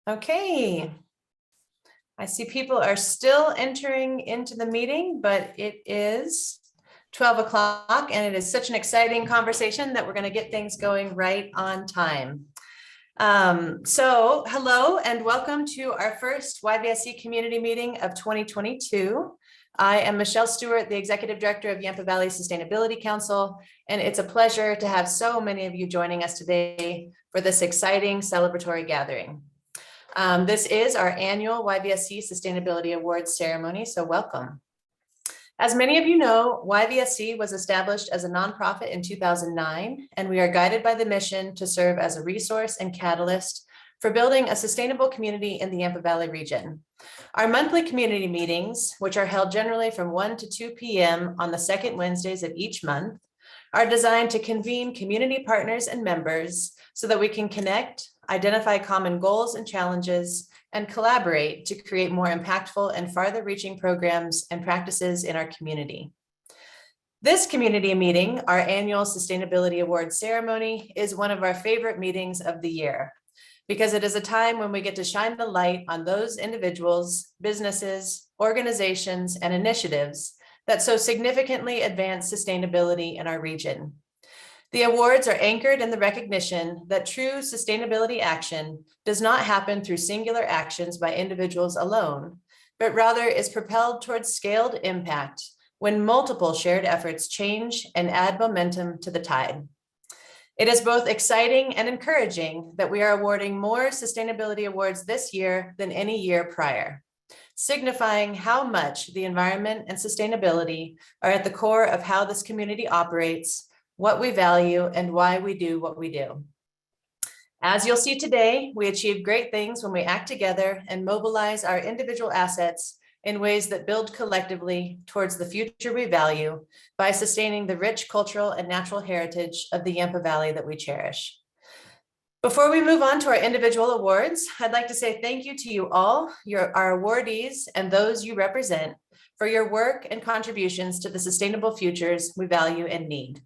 Okay. I see people are still entering into the meeting, but it is 12 o'clock and it is such an exciting conversation that we're going to get things going right on time. So hello and welcome to our first YVSC community meeting of 2022. I am Michelle Stewart, the Executive Director of Yampa Valley Sustainability Council, and it's a pleasure to have so many of you joining us today for this exciting celebratory gathering. This is our annual YVSC Sustainability Awards ceremony, so welcome. As many of you know, YVSC was established as a nonprofit in 2009, and we are guided by the mission to serve as a resource and catalyst for building a sustainable community in the Yampa Valley region. Our monthly community meetings, which are held generally from 1 to 2 p.m. on the second Wednesdays of each month, are designed to convene community partners and members so that we can connect, identify common goals and challenges, and collaborate to create more impactful and farther-reaching programs and practices in our community. This community meeting, our annual Sustainability Awards ceremony, is one of our favorite meetings of the year because it is a time when we get to shine the light on those individuals, businesses, organizations, and initiatives that so significantly advance sustainability in our region. The awards are anchored in the recognition that true sustainability action does not happen through singular actions by individuals alone, but rather is propelled towards scaled impact when multiple shared efforts change and add momentum to the tide. It is both exciting and encouraging that we are awarding more sustainability awards this year than any year prior, signifying how much the environment and sustainability are at the core of how this community operates, what we value, and why we do what we do. As you'll see today, we achieve great things when we act together and mobilize our individual assets in ways that build collectively towards the future we value by sustaining the rich cultural and natural heritage of the Yampa Valley that we cherish. Before we move on to our individual awards, I'd like to say thank you to you all, our awardees, and those you represent for your work and contributions to the sustainable futures we value and need.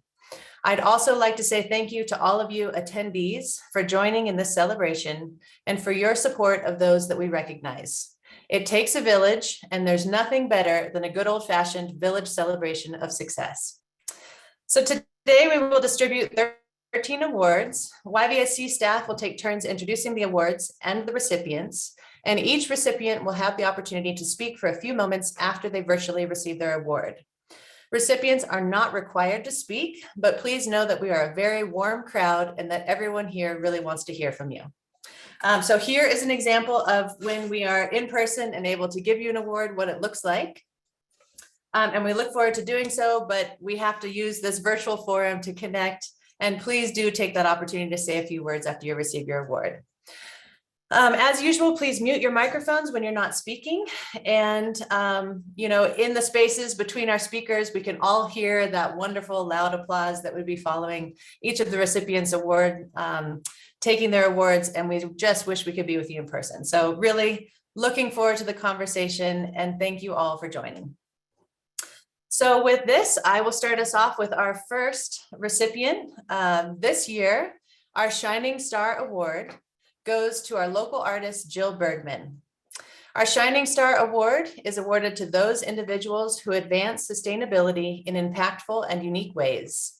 I'd also like to say thank you to all of you attendees for joining in this celebration and for your support of those that we recognize. It takes a village, and there's nothing better than a good old-fashioned village celebration of success. So today we will distribute 13 awards. YVSC staff will take turns introducing the awards and the recipients, and each recipient will have the opportunity to speak for a few moments after they virtually receive their award. Recipients are not required to speak, but please know that we are a very warm crowd and that everyone here really wants to hear from you. So here is an example of when we are in person and able to give you an award, what it looks like. And we look forward to doing so, but we have to use this virtual forum to connect. And please do take that opportunity to say a few words after you receive your award. As usual, please mute your microphones when you're not speaking. And, in the spaces between our speakers, we can all hear that wonderful loud applause that would be following each of the recipients' award, taking their awards. And we just wish we could be with you in person. So really looking forward to the conversation, and thank you all for joining. So with this, I will start us off with our first recipient. This year, our Shining Star Award goes to our local artist, Jill Bergman. Our Shining Star Award is awarded to those individuals who advance sustainability in impactful and unique ways.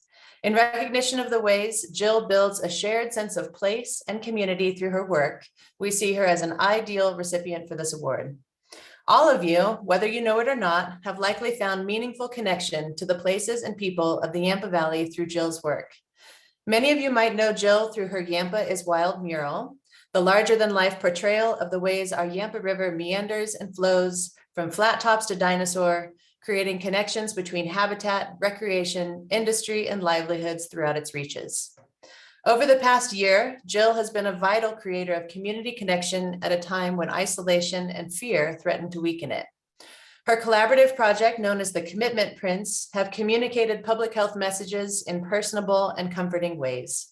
In recognition of the ways Jill builds a shared sense of place and community through her work, we see her as an ideal recipient for this award. All of you, whether you know it or not, have likely found meaningful connection to the places and people of the Yampa Valley through Jill's work. Many of you might know Jill through her Yampa is Wild mural, the larger-than-life portrayal of the ways our Yampa River meanders and flows from flat tops to dinosaur, creating connections between habitat, recreation, industry, and livelihoods throughout its reaches. Over the past year, Jill has been a vital creator of community connection at a time when isolation and fear threaten to weaken it. Her collaborative project, known as the Commitment Prints, have communicated public health messages in personable and comforting ways.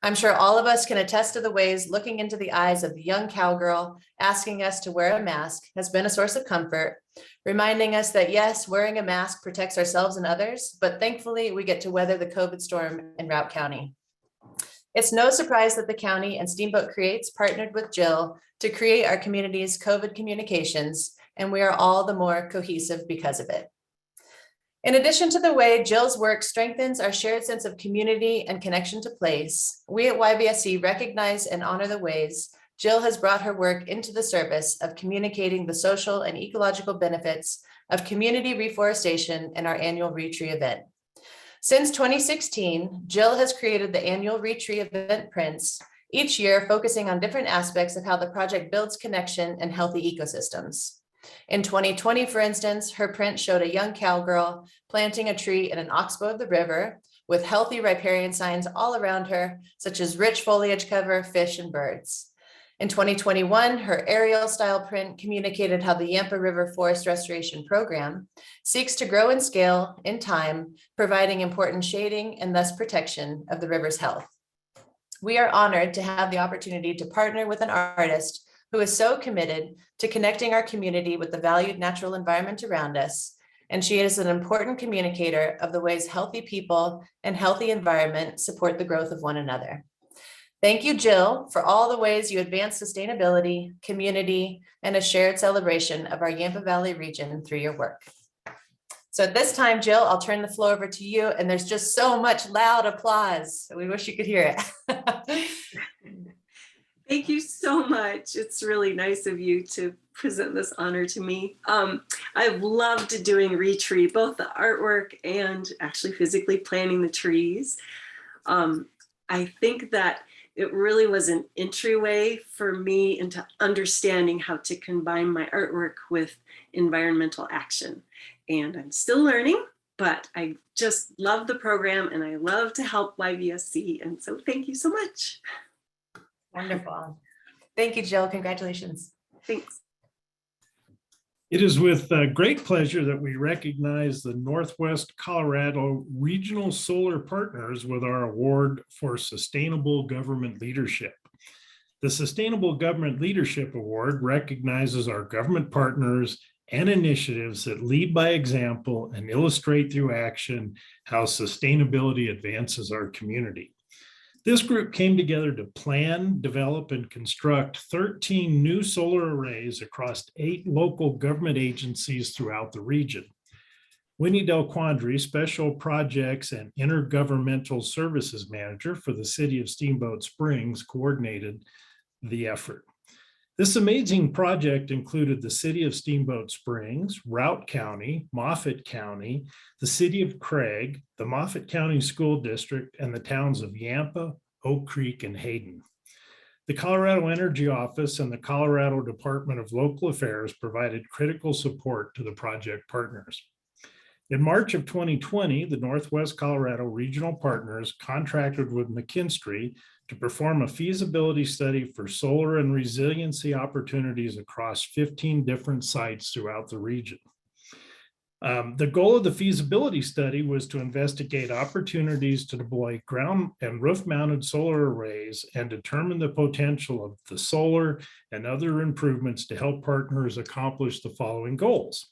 I'm sure all of us can attest to the ways looking into the eyes of the young cowgirl asking us to wear a mask has been a source of comfort, reminding us that yes, wearing a mask protects ourselves and others, but thankfully we get to weather the COVID storm in Routt County. It's no surprise that the county and Steamboat Creates partnered with Jill to create our community's COVID communications, and we are all the more cohesive because of it. In addition to the way Jill's work strengthens our shared sense of community and connection to place, we at YVSC recognize and honor the ways Jill has brought her work into the service of communicating the social and ecological benefits of community reforestation in our annual ReTree event. Since 2016, Jill has created the annual ReTree event prints, each year focusing on different aspects of how the project builds connection and healthy ecosystems. In 2020, for instance, her print showed a young cowgirl planting a tree in an oxbow of the river with healthy riparian signs all around her, such as rich foliage cover, fish, and birds. In 2021, her aerial style print communicated how the Yampa River Forest Restoration Program seeks to grow and scale in time, providing important shading and thus protection of the river's health. We are honored to have the opportunity to partner with an artist who is so committed to connecting our community with the valued natural environment around us. And she is an important communicator of the ways healthy people and healthy environment support the growth of one another. Thank you, Jill, for all the ways you advance sustainability, community, and a shared celebration of our Yampa Valley region through your work. So at this time, Jill, I'll turn the floor over to you. And there's just so much loud applause. We wish you could hear it. Thank you so much. It's really nice of you to present this honor to me. I've loved doing ReTree, both the artwork and actually physically planting the trees. I think that it really was an entryway for me into understanding how to combine my artwork with environmental action. And I'm still learning, but I just love the program and I love to help YVSC. And so thank you so much. Wonderful. Thank you, Jill. Congratulations. Thanks. It is with great pleasure that we recognize the Northwest Colorado Regional Solar Partners with our award for Sustainable Government Leadership. The Sustainable Government Leadership Award recognizes our government partners and initiatives that lead by example and illustrate through action how sustainability advances our community. This group came together to plan, develop, and construct 13 new solar arrays across 8 local government agencies throughout the region. Winnie Del Quandre, Special Projects and Intergovernmental Services Manager for the City of Steamboat Springs, coordinated the effort. This amazing project included the City of Steamboat Springs, Routt County, Moffat County, the City of Craig, the Moffat County School District, and the towns of Yampa, Oak Creek, and Hayden. The Colorado Energy Office and the Colorado Department of Local Affairs provided critical support to the project partners. In March of 2020, the Northwest Colorado Regional Partners contracted with McKinstry to perform a feasibility study for solar and resiliency opportunities across 15 different sites throughout the region. The goal of the feasibility study was to investigate opportunities to deploy ground and roof-mounted solar arrays and determine the potential of the solar and other improvements to help partners accomplish the following goals: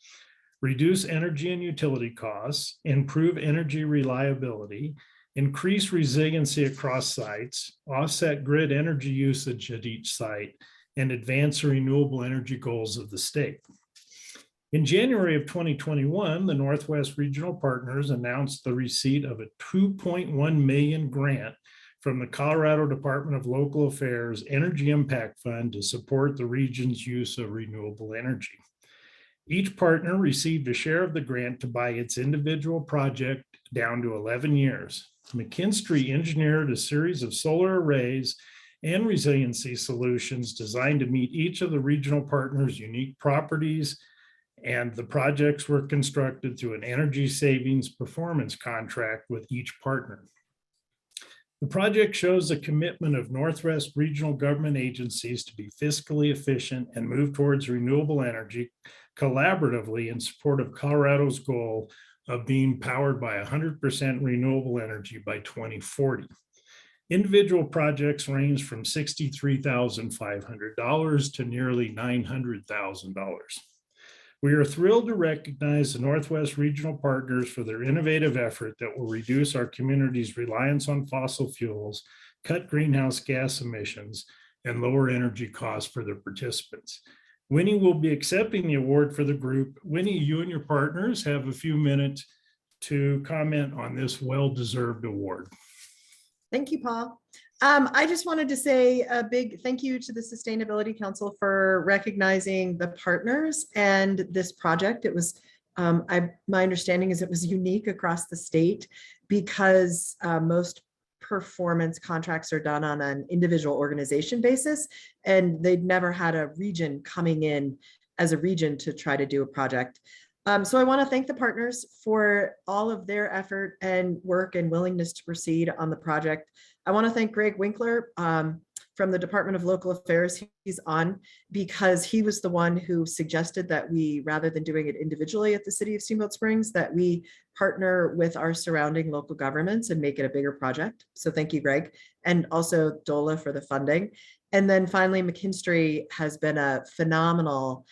reduce energy and utility costs, improve energy reliability, increase resiliency across sites, offset grid energy usage at each site, and advance the renewable energy goals of the state. In January of 2021, the Northwest Regional Partners announced the receipt of a $2.1 million grant from the Colorado Department of Local Affairs Energy Impact Fund to support the region's use of renewable energy. Each partner received a share of the grant to buy its individual project down to 11 years. McKinstry engineered a series of solar arrays and resiliency solutions designed to meet each of the regional partners' unique properties, and the projects were constructed through an energy savings performance contract with each partner. The project shows the commitment of Northwest regional government agencies to be fiscally efficient and move towards renewable energy collaboratively in support of Colorado's goal of being powered by 100% renewable energy by 2040. Individual projects range from $63,500 to nearly $900,000. We are thrilled to recognize the Northwest Regional Partners for their innovative effort that will reduce our community's reliance on fossil fuels, cut greenhouse gas emissions, and lower energy costs for the participants. Winnie will be accepting the award for the group. Winnie, you and your partners have a few minutes to comment on this well-deserved award. Thank you, Paul. I just wanted to say a big thank you to the Sustainability Council for recognizing the partners and this project. It was, my understanding is it was unique across the state because most performance contracts are done on an individual organization basis, and they'd never had a region coming in as a region to try to do a project. So I want to thank the partners for all of their effort and work and willingness to proceed on the project. I want to thank Greg Winkler from the Department of Local Affairs. He's on because he was the one who suggested that we, rather than doing it individually at the City of Steamboat Springs, that we partner with our surrounding local governments and make it a bigger project. So thank you, Greg. And also DOLA for the funding. And then finally, McKinstry has been a phenomenal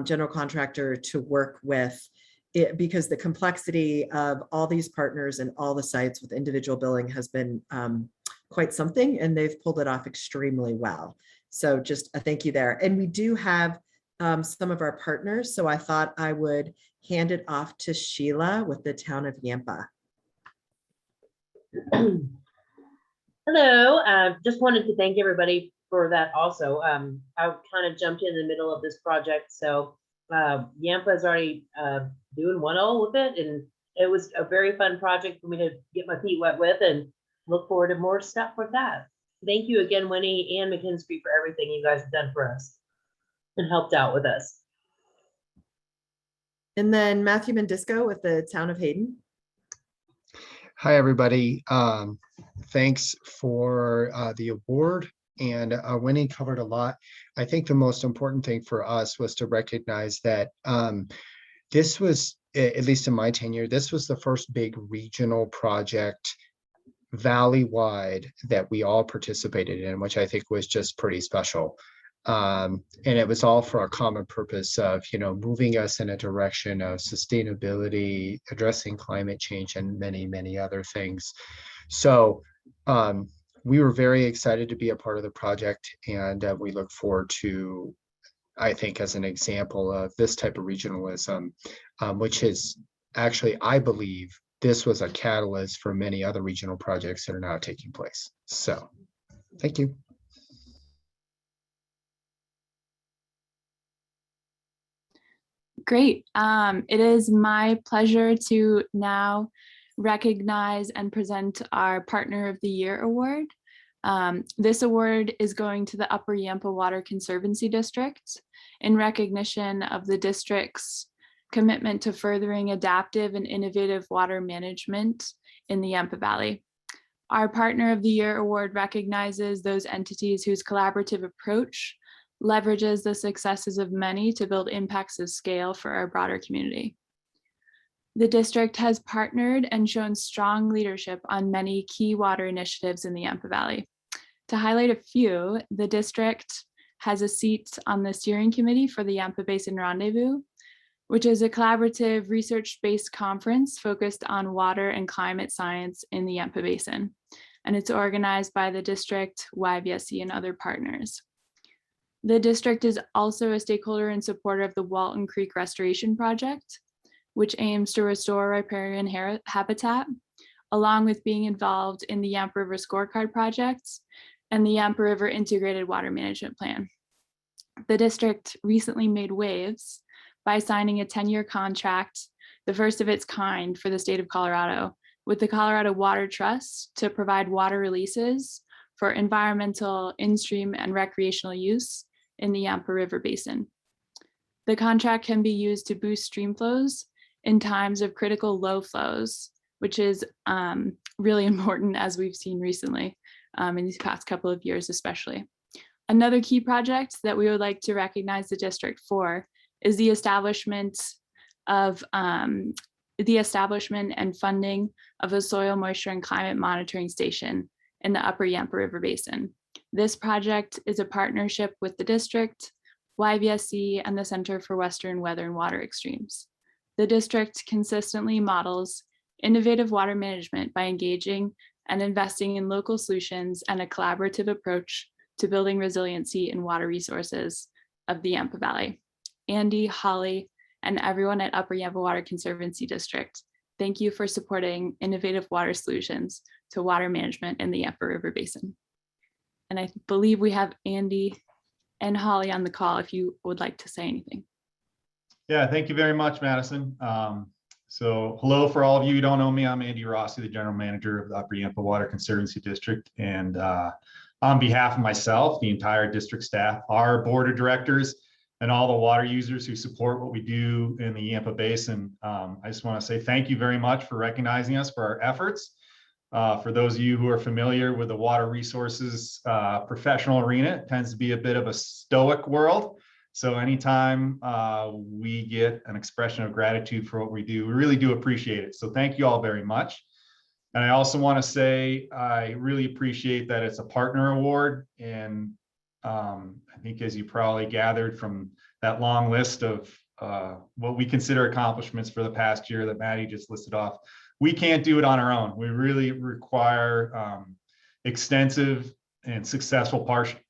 general contractor to work with it, because the complexity of all these partners and all the sites with individual billing has been quite something, and they've pulled it off extremely well. So just a thank you there. And we do have some of our partners, so I thought I would hand it off to Sheila with the town of Yampa. Hello, just wanted to thank everybody for that also. I kind of jumped in the middle of this project, so Yampa is already doing 1-0 with it, and it was a very fun project for me to get my feet wet with, and look forward to more stuff with that. Thank you again, Winnie and McKinstry, for everything you guys have done for us and helped out with us. And then Matthew Mendisco with the town of Hayden. Hi, everybody. Thanks for the award. And Winnie covered a lot. I think the most important thing for us was to recognize that this was, at least in my tenure, this was the first big regional project valley-wide that we all participated in, which I think was just pretty special. And it was all for a common purpose of, moving us in a direction of sustainability, addressing climate change, and many, many other things. So we were very excited to be a part of the project, and we look forward to, I think, as an example of this type of regionalism, which is actually, I believe, this was a catalyst for many other regional projects that are now taking place. So, thank you. Great. It is my pleasure to now recognize and present our Partner of the Year award. This award is going to the Upper Yampa Water Conservancy District in recognition of the district's commitment to furthering adaptive and innovative water management in the Yampa Valley. Our Partner of the Year award recognizes those entities whose collaborative approach leverages the successes of many to build impacts of scale for our broader community. The district has partnered and shown strong leadership on many key water initiatives in the Yampa Valley. To highlight a few, the district has a seat on the steering committee for the Yampa Basin Rendezvous, which is a collaborative research-based conference focused on water and climate science in the Yampa Basin. And it's organized by the district, YVSC, and other partners. The district is also a stakeholder and supporter of the Walton Creek Restoration Project, which aims to restore riparian habitat, along with being involved in the Yamp River Scorecard projects and the Yampa River Integrated Water Management Plan. The district recently made waves by signing a 10-year contract, the first of its kind for the state of Colorado, with the Colorado Water Trust to provide water releases for environmental, in-stream, and recreational use in the Yampa River Basin. The contract can be used to boost stream flows in times of critical low flows, which is really important, as we've seen recently in these past couple of years especially. Another key project that we would like to recognize the district for is the establishment and funding of a soil moisture and climate monitoring station in the Upper Yampa River Basin. This project is a partnership with the district, YVSC, and the Center for Western Weather and Water Extremes. The district consistently models innovative water management by engaging and investing in local solutions and a collaborative approach to building resiliency in water resources of the Yampa Valley. Andy, Holly, and everyone at Upper Yampa Water Conservancy District, thank you for supporting innovative water solutions to water management in the Yampa River Basin. And I believe we have Andy and Holly on the call if you would like to say anything. Yeah, thank you very much, Madison. So hello for all of you who don't know me. I'm Andy Rossi, the General Manager of the Upper Yampa Water Conservancy District. And on behalf of myself, the entire district staff, our board of directors, and all the water users who support what we do in the Yampa Basin, I just want to say thank you very much for recognizing us for our efforts. For those of you who are familiar with the water resources professional arena, it tends to be a bit of a stoic world. So anytime we get an expression of gratitude for what we do, we really do appreciate it. So thank you all very much. And I also want to say I really appreciate that it's a partner award. And I think, as you probably gathered from that long list of what we consider accomplishments for the past year that Maddie just listed off, we can't do it on our own. We really require extensive and successful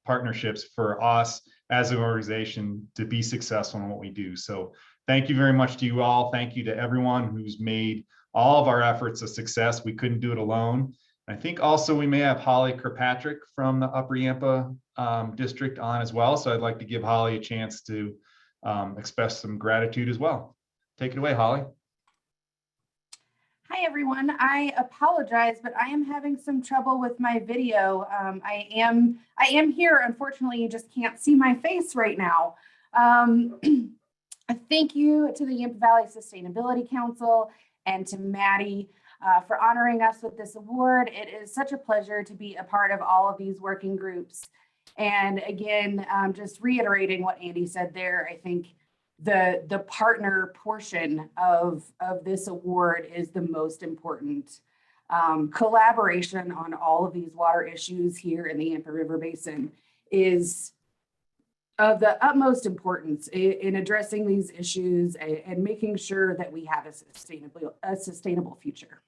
partnerships for us as an organization to be successful in what we do. So thank you very much to you all. Thank you to everyone who's made all of our efforts a success. We couldn't do it alone. I think also we may have Holly Kirkpatrick from the Upper Yampa district on as well. So I'd like to give Holly a chance to express some gratitude as well. Take it away, Holly. Hi everyone, I apologize, but I am having some trouble with my video. I am here. Unfortunately, you just can't see my face right now. Thank you to the Yampa Valley Sustainability Council and to Maddie for honoring us with this award. It is such a pleasure to be a part of all of these working groups. And again, just reiterating what Andy said there, I think the partner portion of this award is the most important. Collaboration on all of these water issues here in the Yampa River Basin is of the utmost importance in addressing these issues and making sure that we have a sustainable future.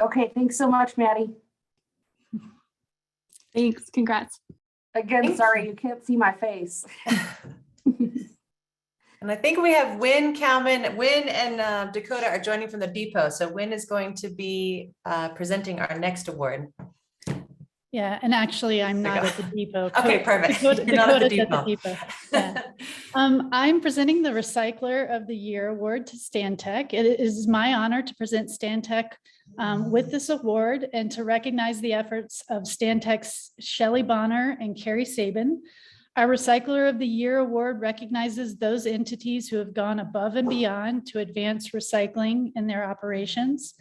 Okay, thanks so much, Maddie. Thanks, congrats. Again, sorry, you can't see my face. And I think we have Wynn Kalman. Wynn and Dakota are joining from the depot. So Wynn is going to be presenting our next award. Yeah, and actually I'm not at the depot. Okay, perfect. Dakota's Not at the depot. Yeah. I'm presenting the Recycler of the Year award to Stantec. It is my honor to present Stantec with this award and to recognize the efforts of Stantec's Shelley Bonner and Carrie Sabin. Our Recycler of the Year award recognizes those entities who have gone above and beyond to advance recycling in their operations.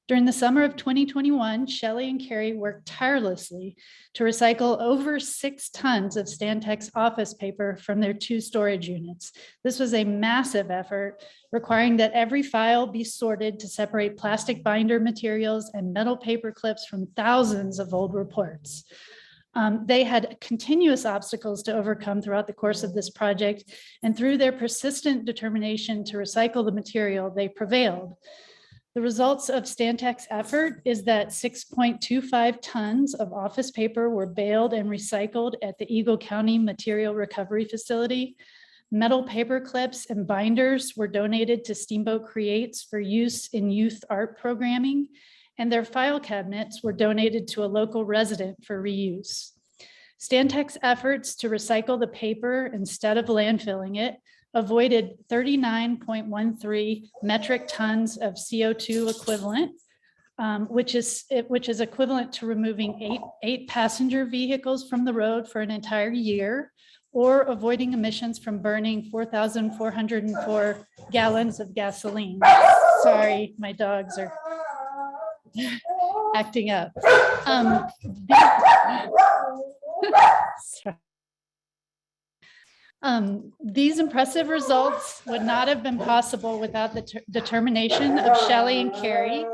During the summer of 2021, Shelley and Carrie worked tirelessly to recycle over 6 tons of Stantec's office paper from their 2 storage units. This was a massive effort, requiring that every file be sorted to separate plastic binder materials and metal paper clips from thousands of old reports. They had continuous obstacles to overcome throughout the course of this project, and through their persistent determination to recycle the material, they prevailed. The results of Stantec's effort is that 6.25 tons of office paper were baled and recycled at the Eagle County Material Recovery Facility. Metal paper clips and binders were donated to Steamboat Creates for use in youth art programming, and their file cabinets were donated to a local resident for reuse. Stantec's efforts to recycle the paper instead of landfilling it avoided 39.13 metric tons of CO2 equivalent, which is equivalent to removing eight passenger vehicles from the road for an entire year, or avoiding emissions from burning 4,404 gallons of gasoline. Sorry, my dogs are acting up. These impressive results would not have been possible without the determination of Shelley and Carrie.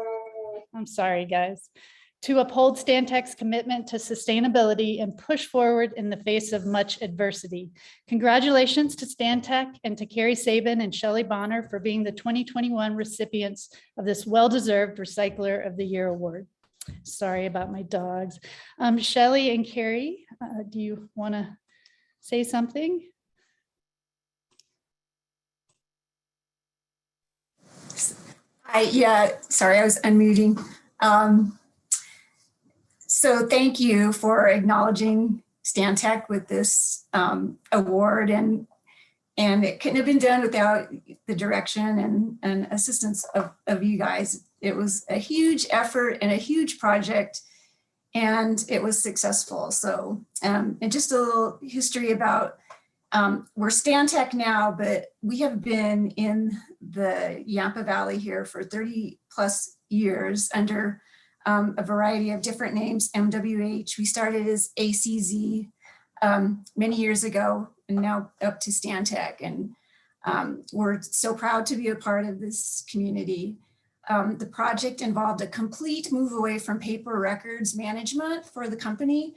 I'm sorry, guys. to uphold Stantec's commitment to sustainability and push forward in the face of much adversity. Congratulations to Stantec and to Carrie Sabin and Shelley Bonner for being the 2021 recipients of this well-deserved Recycler of the Year award. Sorry about my dogs. Shelley and Carrie, do you want to say something? Sorry, I was unmuting. So thank you for acknowledging Stantec with this award, and it couldn't have been done without the direction and assistance of you guys. It was a huge effort and a huge project, and it was successful. So, and just a little history about we're Stantec now, but we have been in the Yampa Valley here for 30 plus years under a variety of different names, MWH. We started as ACZ many years ago, and now up to Stantec. And we're so proud to be a part of this community. The project involved a complete move away from paper records management for the company.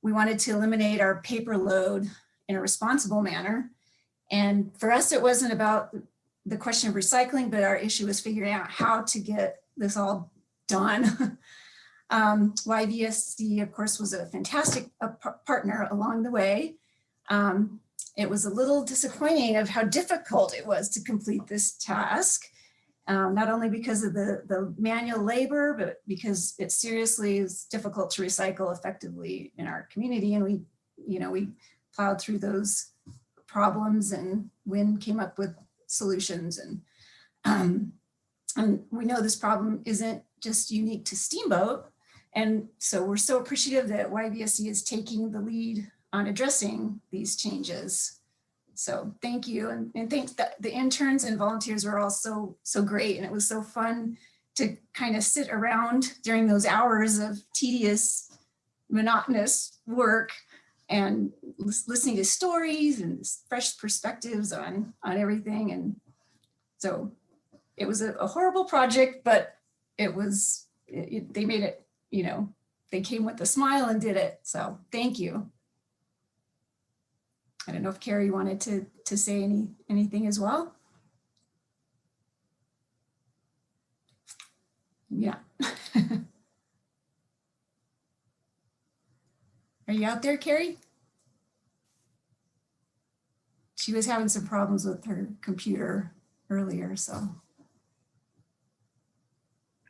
We wanted to eliminate our paper load in a responsible manner. And for us, it wasn't about the question of recycling, but our issue was figuring out how to get this all done. YVSC, of course, was a fantastic partner along the way. It was a little disappointing of how difficult it was to complete this task, not only because of the manual labor, but because it seriously is difficult to recycle effectively in our community. And we plowed through those problems, and WIN came up with solutions. And we know this problem isn't just unique to Steamboat. And so we're so appreciative that YVSC is taking the lead on addressing these changes. So thank you. And thanks, the interns and volunteers were all so great. And it was so fun to kind of sit around during those hours of tedious, monotonous work and listening to stories and fresh perspectives on everything. And so it was a horrible project, but they made it, they came with a smile and did it. So thank you. I don't know if Carrie wanted to say anything as well. Yeah. Are you out there, Carrie? She was having some problems with her computer earlier, so.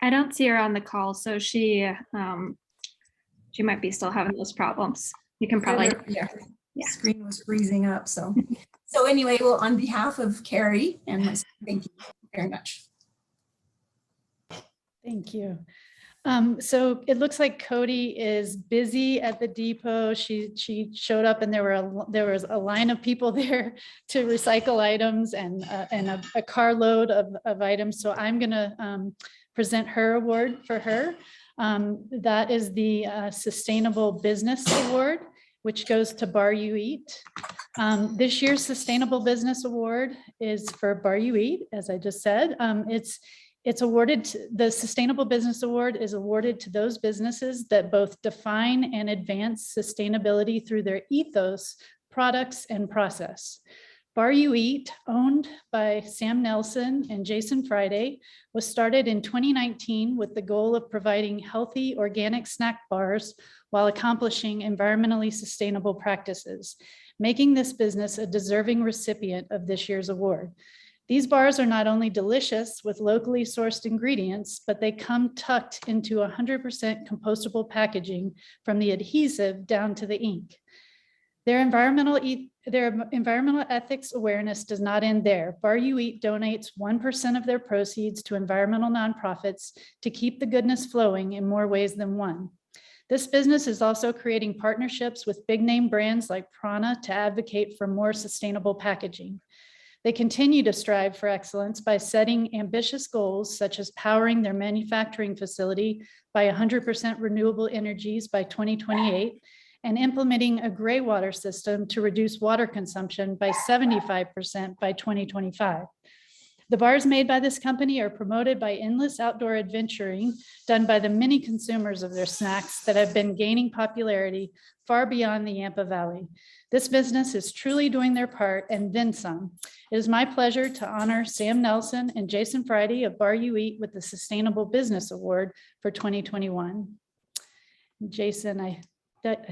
I don't see her on the call, so she might be still having those problems. You can probably, yeah. Screen was freezing up, so. So anyway, well, on behalf of Carrie and myself, thank you very much. Thank you. So it looks like Cody is busy at the depot. She showed up and there was a line of people there to recycle items and a carload of items. So I'm gonna present her award for her. That is the Sustainable Business Award, which goes to Bar You Eat. This year's Sustainable Business Award is for Bar You Eat, as I just said. It's awarded to, the Sustainable Business Award is awarded to those businesses that both define and advance sustainability through their ethos, products, and process. Bar You Eat, owned by Sam Nelson and Jason Friday, was started in 2019 with the goal of providing healthy organic snack bars while accomplishing environmentally sustainable practices, making this business a deserving recipient of this year's award. These bars are not only delicious with locally sourced ingredients, but they come tucked into 100% compostable packaging from the adhesive down to the ink. Their environmental ethics awareness does not end there. Bar You Eat donates 1% of their proceeds to environmental nonprofits to keep the goodness flowing in more ways than one. This business is also creating partnerships with big name brands like Prana to advocate for more sustainable packaging. They continue to strive for excellence by setting ambitious goals, such as powering their manufacturing facility by 100% renewable energies by 2028, and implementing a gray water system to reduce water consumption by 75% by 2025. The bars made by this company are promoted by endless outdoor adventuring done by the many consumers of their snacks that have been gaining popularity far beyond the Yampa Valley. This business is truly doing their part and then some. It is my pleasure to honor Sam Nelson and Jason Friday of Bar You Eat with the Sustainable Business Award for 2021. Jason, I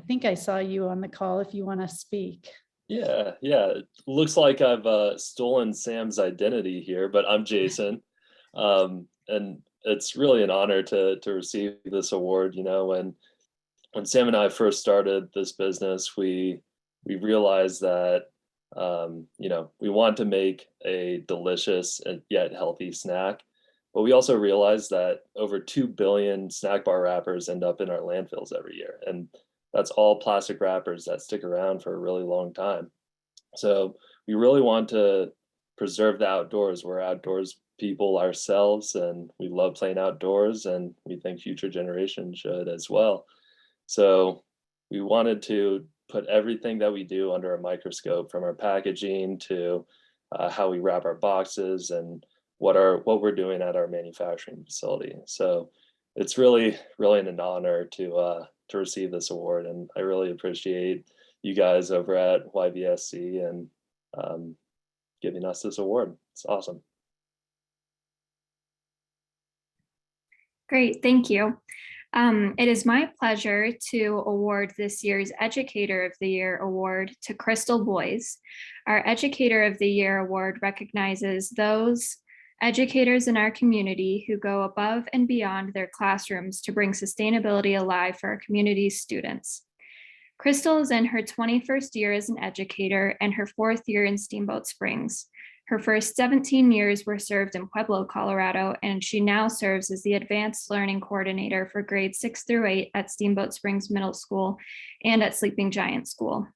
think I saw you on the call if you want to speak. Yeah. It looks like I've stolen Sam's identity here, but I'm Jason. And it's really an honor to receive this award. You know, when Sam and I first started this business, we realized that, you know, we want to make a delicious and yet healthy snack. But we also realized that over 2 billion snack bar wrappers end up in our landfills every year. And that's all plastic wrappers that stick around for a really long time. So we really want to preserve the outdoors. We're outdoors people ourselves, and we love playing outdoors, and we think future generations should as well. So we wanted to put everything that we do under a microscope, from our packaging to how we wrap our boxes and what we're doing at our manufacturing facility. So it's really an honor to receive this award, and I really appreciate you guys over at YVSC and giving us this award. It's awesome. Great, thank you. It is my pleasure to award this year's Educator of the Year award to Crystal Boys. Our Educator of the Year award recognizes those educators in our community who go above and beyond their classrooms to bring sustainability alive for our community's students. Crystal is in her 21st year as an educator and her 4th year in Steamboat Springs. Her first 17 years were served in Pueblo, Colorado, and she now serves as the Advanced Learning Coordinator for grades 6 through 8 at Steamboat Springs Middle School and at Sleeping Giant School.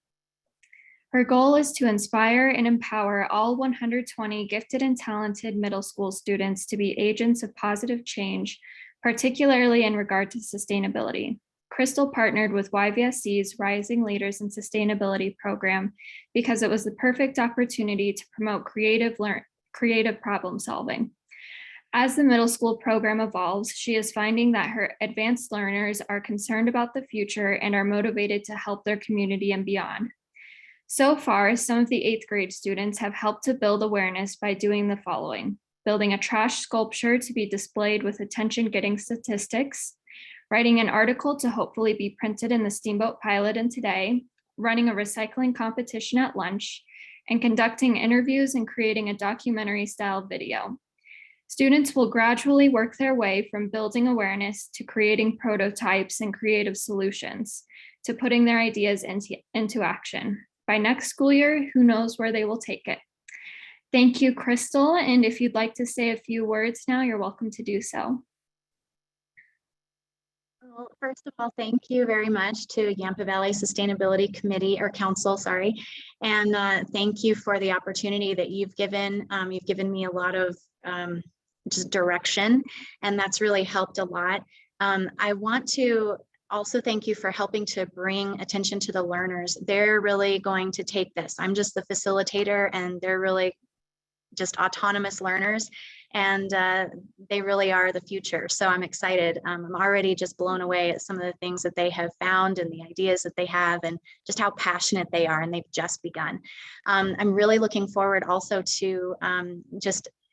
Her goal is to inspire and empower all 120 gifted and talented middle school students to be agents of positive change, particularly in regard to sustainability. Crystal partnered with YVSC's Rising Leaders in Sustainability program because it was the perfect opportunity to promote creative problem solving. As the middle school program evolves, she is finding that her advanced learners are concerned about the future and are motivated to help their community and beyond. So far, some of the 8th grade students have helped to build awareness by doing the following: building a trash sculpture to be displayed with attention-getting statistics, writing an article to hopefully be printed in the Steamboat Pilot and Today, running a recycling competition at lunch, and conducting interviews and creating a documentary-style video. Students will gradually work their way from building awareness to creating prototypes and creative solutions, to putting their ideas into action. By next school year, who knows where they will take it. Thank you, Crystal. And if you'd like to say a few words now, you're welcome to do so. Well, first of all, thank you very much to Yampa Valley Sustainability Committee or Council, sorry. And thank you for the opportunity that you've given. You've given me a lot of just direction, and that's really helped a lot. I want to also thank you for helping to bring attention to the learners. They're really going to take this. I'm just the facilitator, and they're really just autonomous learners, and they really are the future. So I'm excited. I'm already just blown away at some of the things that they have found and the ideas that they have, and just how passionate they are, and they've just begun. I'm really looking forward also to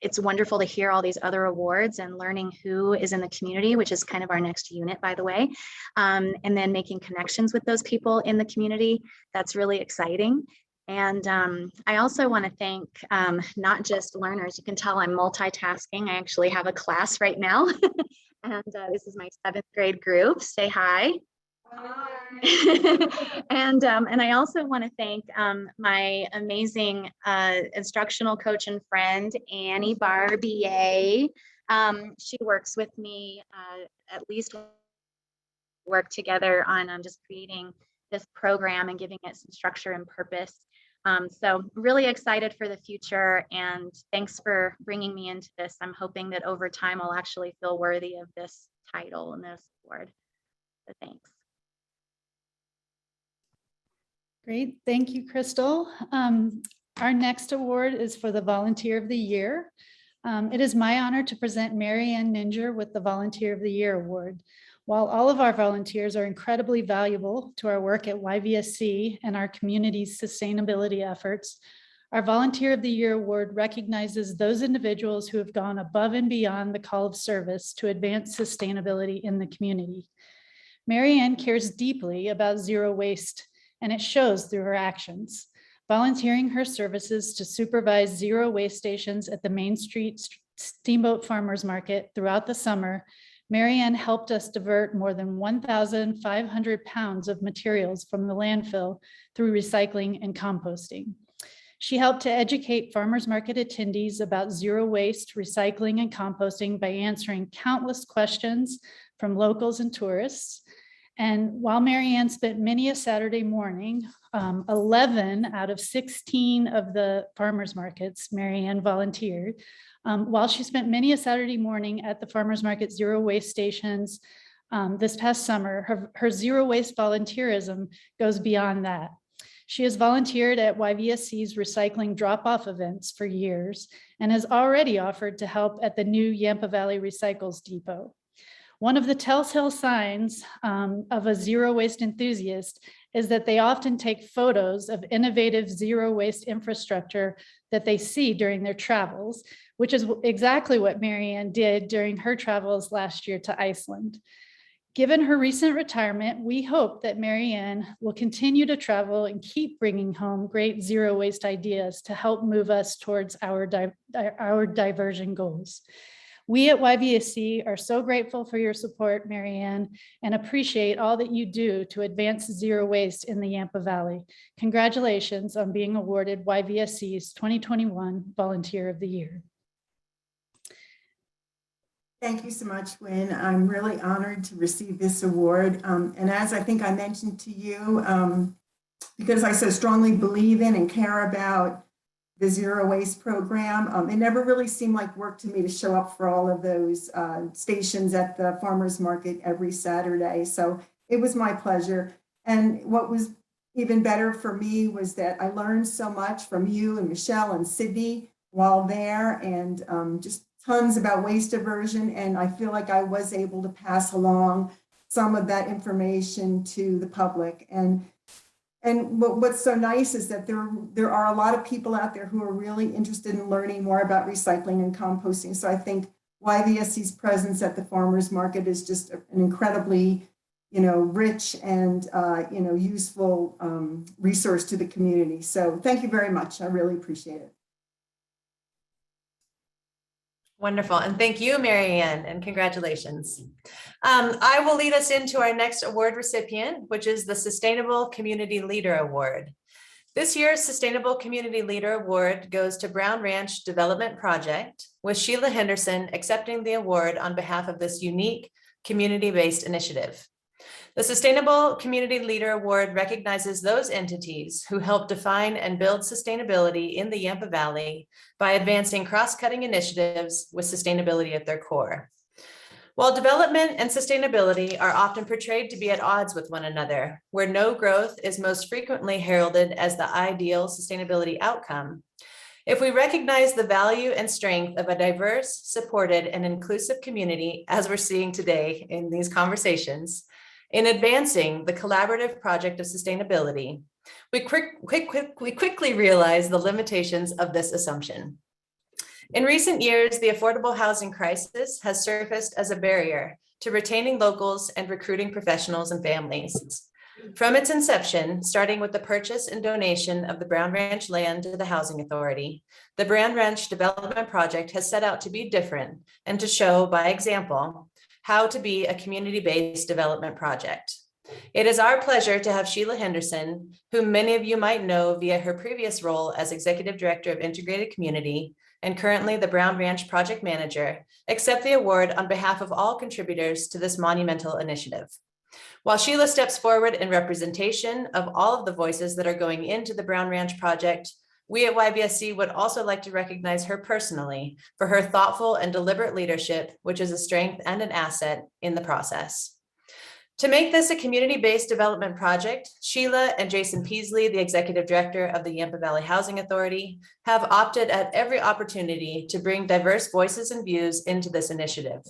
it's wonderful to hear all these other awards and learning who is in the community, which is kind of our next unit, by the way, and then making connections with those people in the community. That's really exciting. And I also want to thank not just learners. You can tell I'm multitasking. I actually have a class right now. And this is my 7th grade group. Say hi. And I also want to thank my amazing instructional coach and friend, Annie Barbier. She works with me at least work together on just creating this program and giving it some structure and purpose. So really excited for the future, and thanks for bringing me into this. I'm hoping that over time I'll actually feel worthy of this title and this award. So thanks. Great, thank you, Crystal. Our next award is for the Volunteer of the Year. It is my honor to present Mary Ann Ninger with the Volunteer of the Year Award. While all of our volunteers are incredibly valuable to our work at YVSC and our community's sustainability efforts, our Volunteer of the Year Award recognizes those individuals who have gone above and beyond the call of service to advance sustainability in the community. Mary Ann cares deeply about zero waste, and it shows through her actions. Volunteering her services to supervise zero waste stations at the Main Street Steamboat Farmers Market throughout the summer, Mary Ann helped us divert more than 1,500 pounds of materials from the landfill through recycling and composting. She helped to educate farmers market attendees about zero waste, recycling, and composting by answering countless questions from locals and tourists. And while Mary Ann spent many a Saturday morning, 11 out of 16 of the farmers markets, Mary Ann volunteered. While she spent many a Saturday morning at the farmers market zero waste stations this past summer, her zero waste volunteerism goes beyond that. She has volunteered at YVSC's recycling drop-off events for years and has already offered to help at the new Yampa Valley Recycles Depot. One of the telltale signs of a zero waste enthusiast is that they often take photos of innovative zero waste infrastructure that they see during their travels, which is exactly what Mary Ann did during her travels last year to Iceland. Given her recent retirement, we hope that Mary Ann will continue to travel and keep bringing home great zero waste ideas to help move us towards our diversion goals. We at YVSC are so grateful for your support, Mary Ann, and appreciate all that you do to advance zero waste in the Yampa Valley. Congratulations on being awarded YVSC's 2021 Volunteer of the Year. Thank you so much, Wynn. I'm really honored to receive this award. And as I think I mentioned to you, because I so strongly believe in and care about the zero waste program, it never really seemed like work to me to show up for all of those stations at the farmers market every Saturday. So it was my pleasure. And what was even better for me was that I learned so much from you and Michelle and Sydney while there, and just tons about waste diversion. And I feel like I was able to pass along some of that information to the public. And what's so nice is that there are a lot of people out there who are really interested in learning more about recycling and composting. So I think YVSC's presence at the farmers market is just an incredibly, rich and useful resource to the community. So thank you very much. I really appreciate it. Wonderful. And thank you, Mary Ann, and congratulations. I will lead us into our next award recipient, which is the Sustainable Community Leader Award. This year's Sustainable Community Leader Award goes to Brown Ranch Development Project, with Sheila Henderson accepting the award on behalf of this unique community-based initiative. The Sustainable Community Leader Award recognizes those entities who help define and build sustainability in the Yampa Valley by advancing cross-cutting initiatives with sustainability at their core. While development and sustainability are often portrayed to be at odds with one another, where no growth is most frequently heralded as the ideal sustainability outcome, if we recognize the value and strength of a diverse, supported, and inclusive community, as we're seeing today in these conversations, in advancing the collaborative project of sustainability, we quickly realize the limitations of this assumption. In recent years, the affordable housing crisis has surfaced as a barrier to retaining locals and recruiting professionals and families. From its inception, starting with the purchase and donation of the Brown Ranch land to the Housing Authority, the Brown Ranch Development Project has set out to be different and to show by example how to be a community-based development project. It is our pleasure to have Sheila Henderson, whom many of you might know via her previous role as Executive Director of Integrated Community and currently the Brown Ranch Project Manager, accept the award on behalf of all contributors to this monumental initiative. While Sheila steps forward in representation of all of the voices that are going into the Brown Ranch Project, we at YVSC would also like to recognize her personally for her thoughtful and deliberate leadership, which is a strength and an asset in the process. To make this a community-based development project, Sheila and Jason Peasley, the Executive Director of the Yampa Valley Housing Authority, have opted at every opportunity to bring diverse voices and views into this initiative.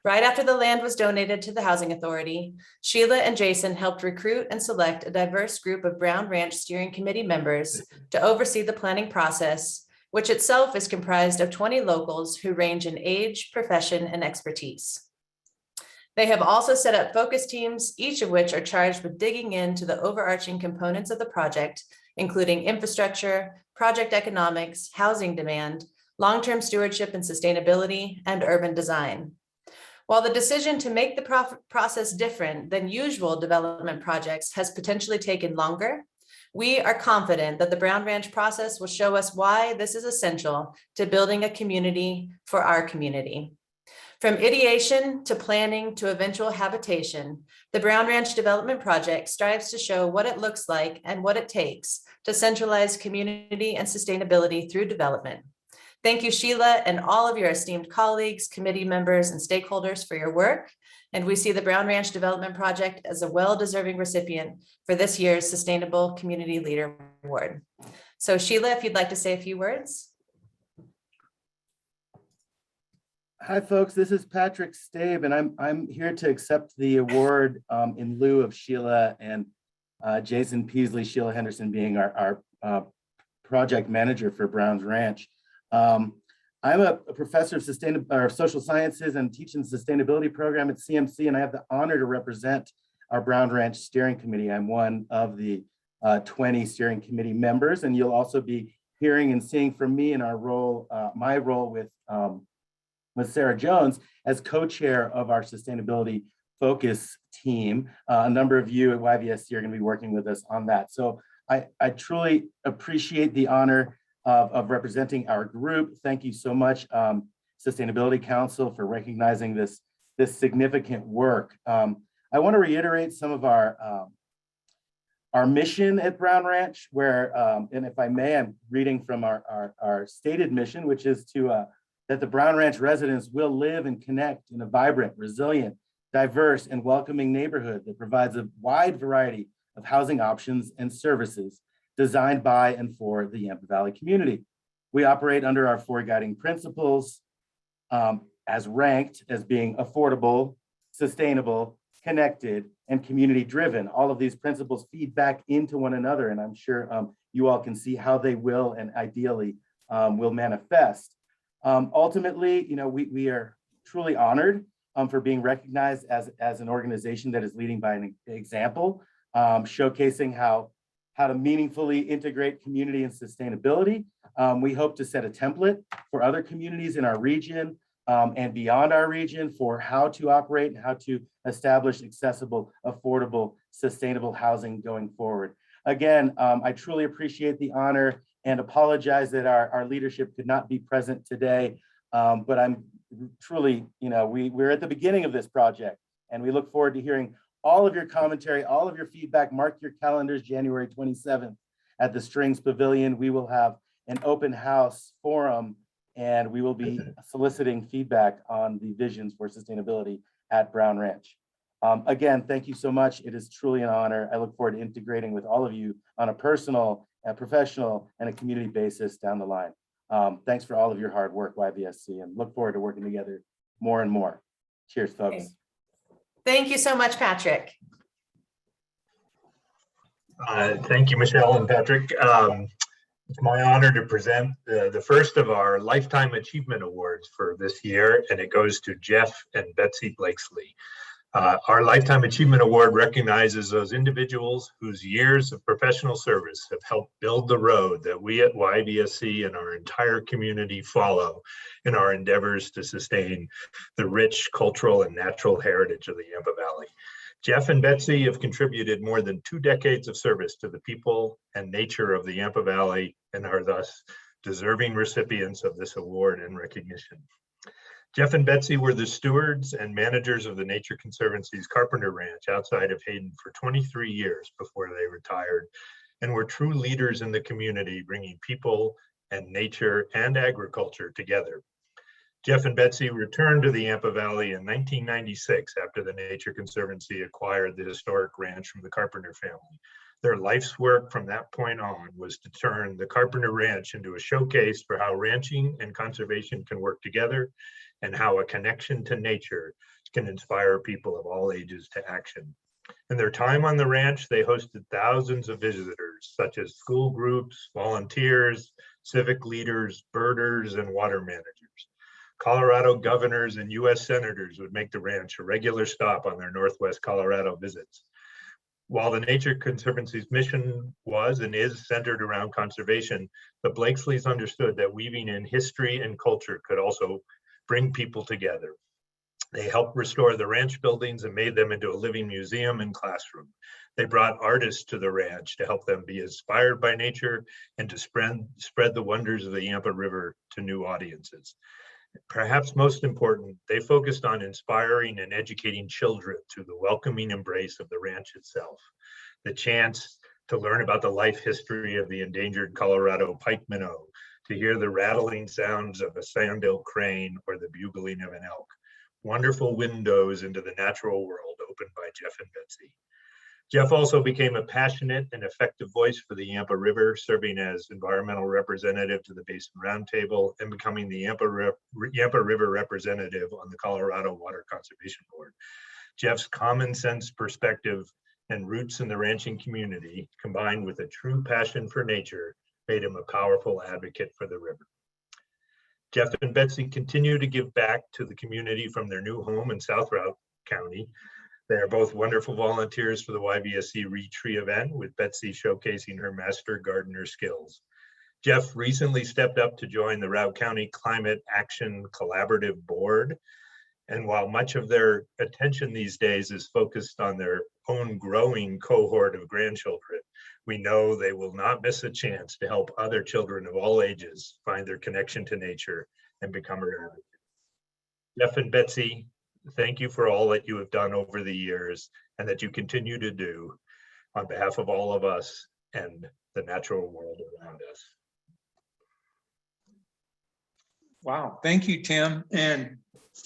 Right after the land was donated to the Housing Authority, Sheila and Jason helped recruit and select a diverse group of Brown Ranch Steering Committee members to oversee the planning process, which itself is comprised of 20 locals who range in age, profession, and expertise. They have also set up focus teams, each of which are charged with digging into the overarching components of the project, including infrastructure, project economics, housing demand, long-term stewardship and sustainability, and urban design. While the decision to make the process different than usual development projects has potentially taken longer, we are confident that the Brown Ranch process will show us why this is essential to building a community for our community. From ideation to planning to eventual habitation, the Brown Ranch Development Project strives to show what it looks like and what it takes to centralize community and sustainability through development. Thank you, Sheila, and all of your esteemed colleagues, committee members, and stakeholders for your work. And we see the Brown Ranch Development Project as a well-deserving recipient for this year's Sustainable Community Leader Award. So Sheila, if you'd like to say a few words. Hi, folks. This is Patrick Stabe, and I'm here to accept the award in lieu of Sheila and Jason Peasley, Sheila Henderson being our project manager for Brown's Ranch. I'm a professor of social sciences and teaching the sustainability program at CMC, and I have the honor to represent our Brown Ranch Steering Committee. I'm one of the 20 steering committee members, and you'll also be hearing and seeing from me in our role, my role with Sarah Jones as co-chair of our sustainability focus team. A number of you at YVSC are going to be working with us on that. So I truly appreciate the honor of representing our group. Thank you so much, Sustainability Council, for recognizing this significant work. I want to reiterate some of our mission at Brown Ranch, where, and if I may, I'm reading from our stated mission, which is to that the Brown Ranch residents will live and connect in a vibrant, resilient, diverse, and welcoming neighborhood that provides a wide variety of housing options and services designed by and for the Yampa Valley community. We operate under our 4 guiding principles as ranked as being affordable, sustainable, connected, and community driven. All of these principles feed back into one another, and I'm sure you all can see how they will and ideally will manifest. Ultimately, you know, we are truly honored for being recognized as an organization that is leading by an example, showcasing how to meaningfully integrate community and sustainability. We hope to set a template for other communities in our region and beyond our region for how to operate and how to establish accessible, affordable, sustainable housing going forward. Again, I truly appreciate the honor and apologize that our leadership could not be present today. But I'm truly, you know, we're at the beginning of this project, and we look forward to hearing all of your commentary, all of your feedback. Mark your calendars, January 27th at the Strings Pavilion. We will have an open house forum, and we will be soliciting feedback on the visions for sustainability at Brown Ranch. Again, thank you so much. It is truly an honor. I look forward to integrating with all of you on a personal, a professional, and a community basis down the line. Thanks for all of your hard work, YVSC, and look forward to working together more and more. Cheers, folks. Okay. Thank you so much, Patrick. Thank you, Michelle and Patrick. It's my honor to present the first of our Lifetime Achievement Awards for this year, and it goes to Jeff and Betsy Blaxley. Our Lifetime Achievement Award recognizes those individuals whose years of professional service have helped build the road that we at YVSC and our entire community follow in our endeavors to sustain the rich cultural and natural heritage of the Yampa Valley. Jeff and Betsy have contributed more than 2 decades of service to the people and nature of the Yampa Valley and are thus deserving recipients of this award and recognition. Jeff and Betsy were the stewards and managers of the Nature Conservancy's Carpenter Ranch outside of Hayden for 23 years before they retired, and were true leaders in the community, bringing people and nature and agriculture together. Jeff and Betsy returned to the Yampa Valley in 1996 after the Nature Conservancy acquired the historic ranch from the Carpenter family. Their life's work from that point on was to turn the Carpenter Ranch into a showcase for how ranching and conservation can work together and how a connection to nature can inspire people of all ages to action. In their time on the ranch, they hosted thousands of visitors, such as school groups, volunteers, civic leaders, birders, and water managers. Colorado governors and US senators would make the ranch a regular stop on their Northwest Colorado visits. While the Nature Conservancy's mission was and is centered around conservation, the Blaxleys understood that weaving in history and culture could also bring people together. They helped restore the ranch buildings and made them into a living museum and classroom. They brought artists to the ranch to help them be inspired by nature and to spread the wonders of the Yampa River to new audiences. Perhaps most important, they focused on inspiring and educating children through the welcoming embrace of the ranch itself. The chance to learn about the life history of the endangered Colorado pike minnow, to hear the rattling sounds of a sandhill crane or the bugling of an elk. Wonderful windows into the natural world opened by Jeff and Betsy. Jeff also became a passionate and effective voice for the Yampa River, serving as environmental representative to the Basin Roundtable and becoming the Yampa River representative on the Colorado Water Conservation Board. Jeff's common sense perspective and roots in the ranching community, combined with a true passion for nature, made him a powerful advocate for the river. Jeff and Betsy continue to give back to the community from their new home in South Route County. They are both wonderful volunteers for the YVSC Retree event, with Betsy showcasing her master gardener skills. Jeff recently stepped up to join the Route County Climate Action Collaborative Board. And while much of their attention these days is focused on their own growing cohort of grandchildren, we know they will not miss a chance to help other children of all ages find their connection to nature and become her advocates. Jeff and Betsy, thank you for all that you have done over the years and that you continue to do on behalf of all of us and the natural world around us. Wow, thank you, Tim, and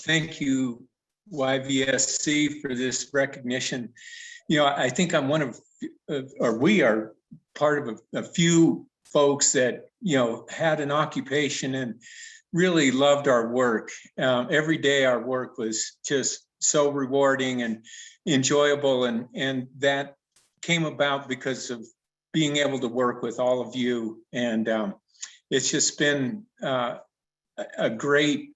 thank you, YVSC, for this recognition. You know, I think I'm one of, or we are part of a few folks that, you know, had an occupation and really loved our work. Every day our work was just so rewarding and enjoyable, and that came about because of being able to work with all of you. And it's just been a great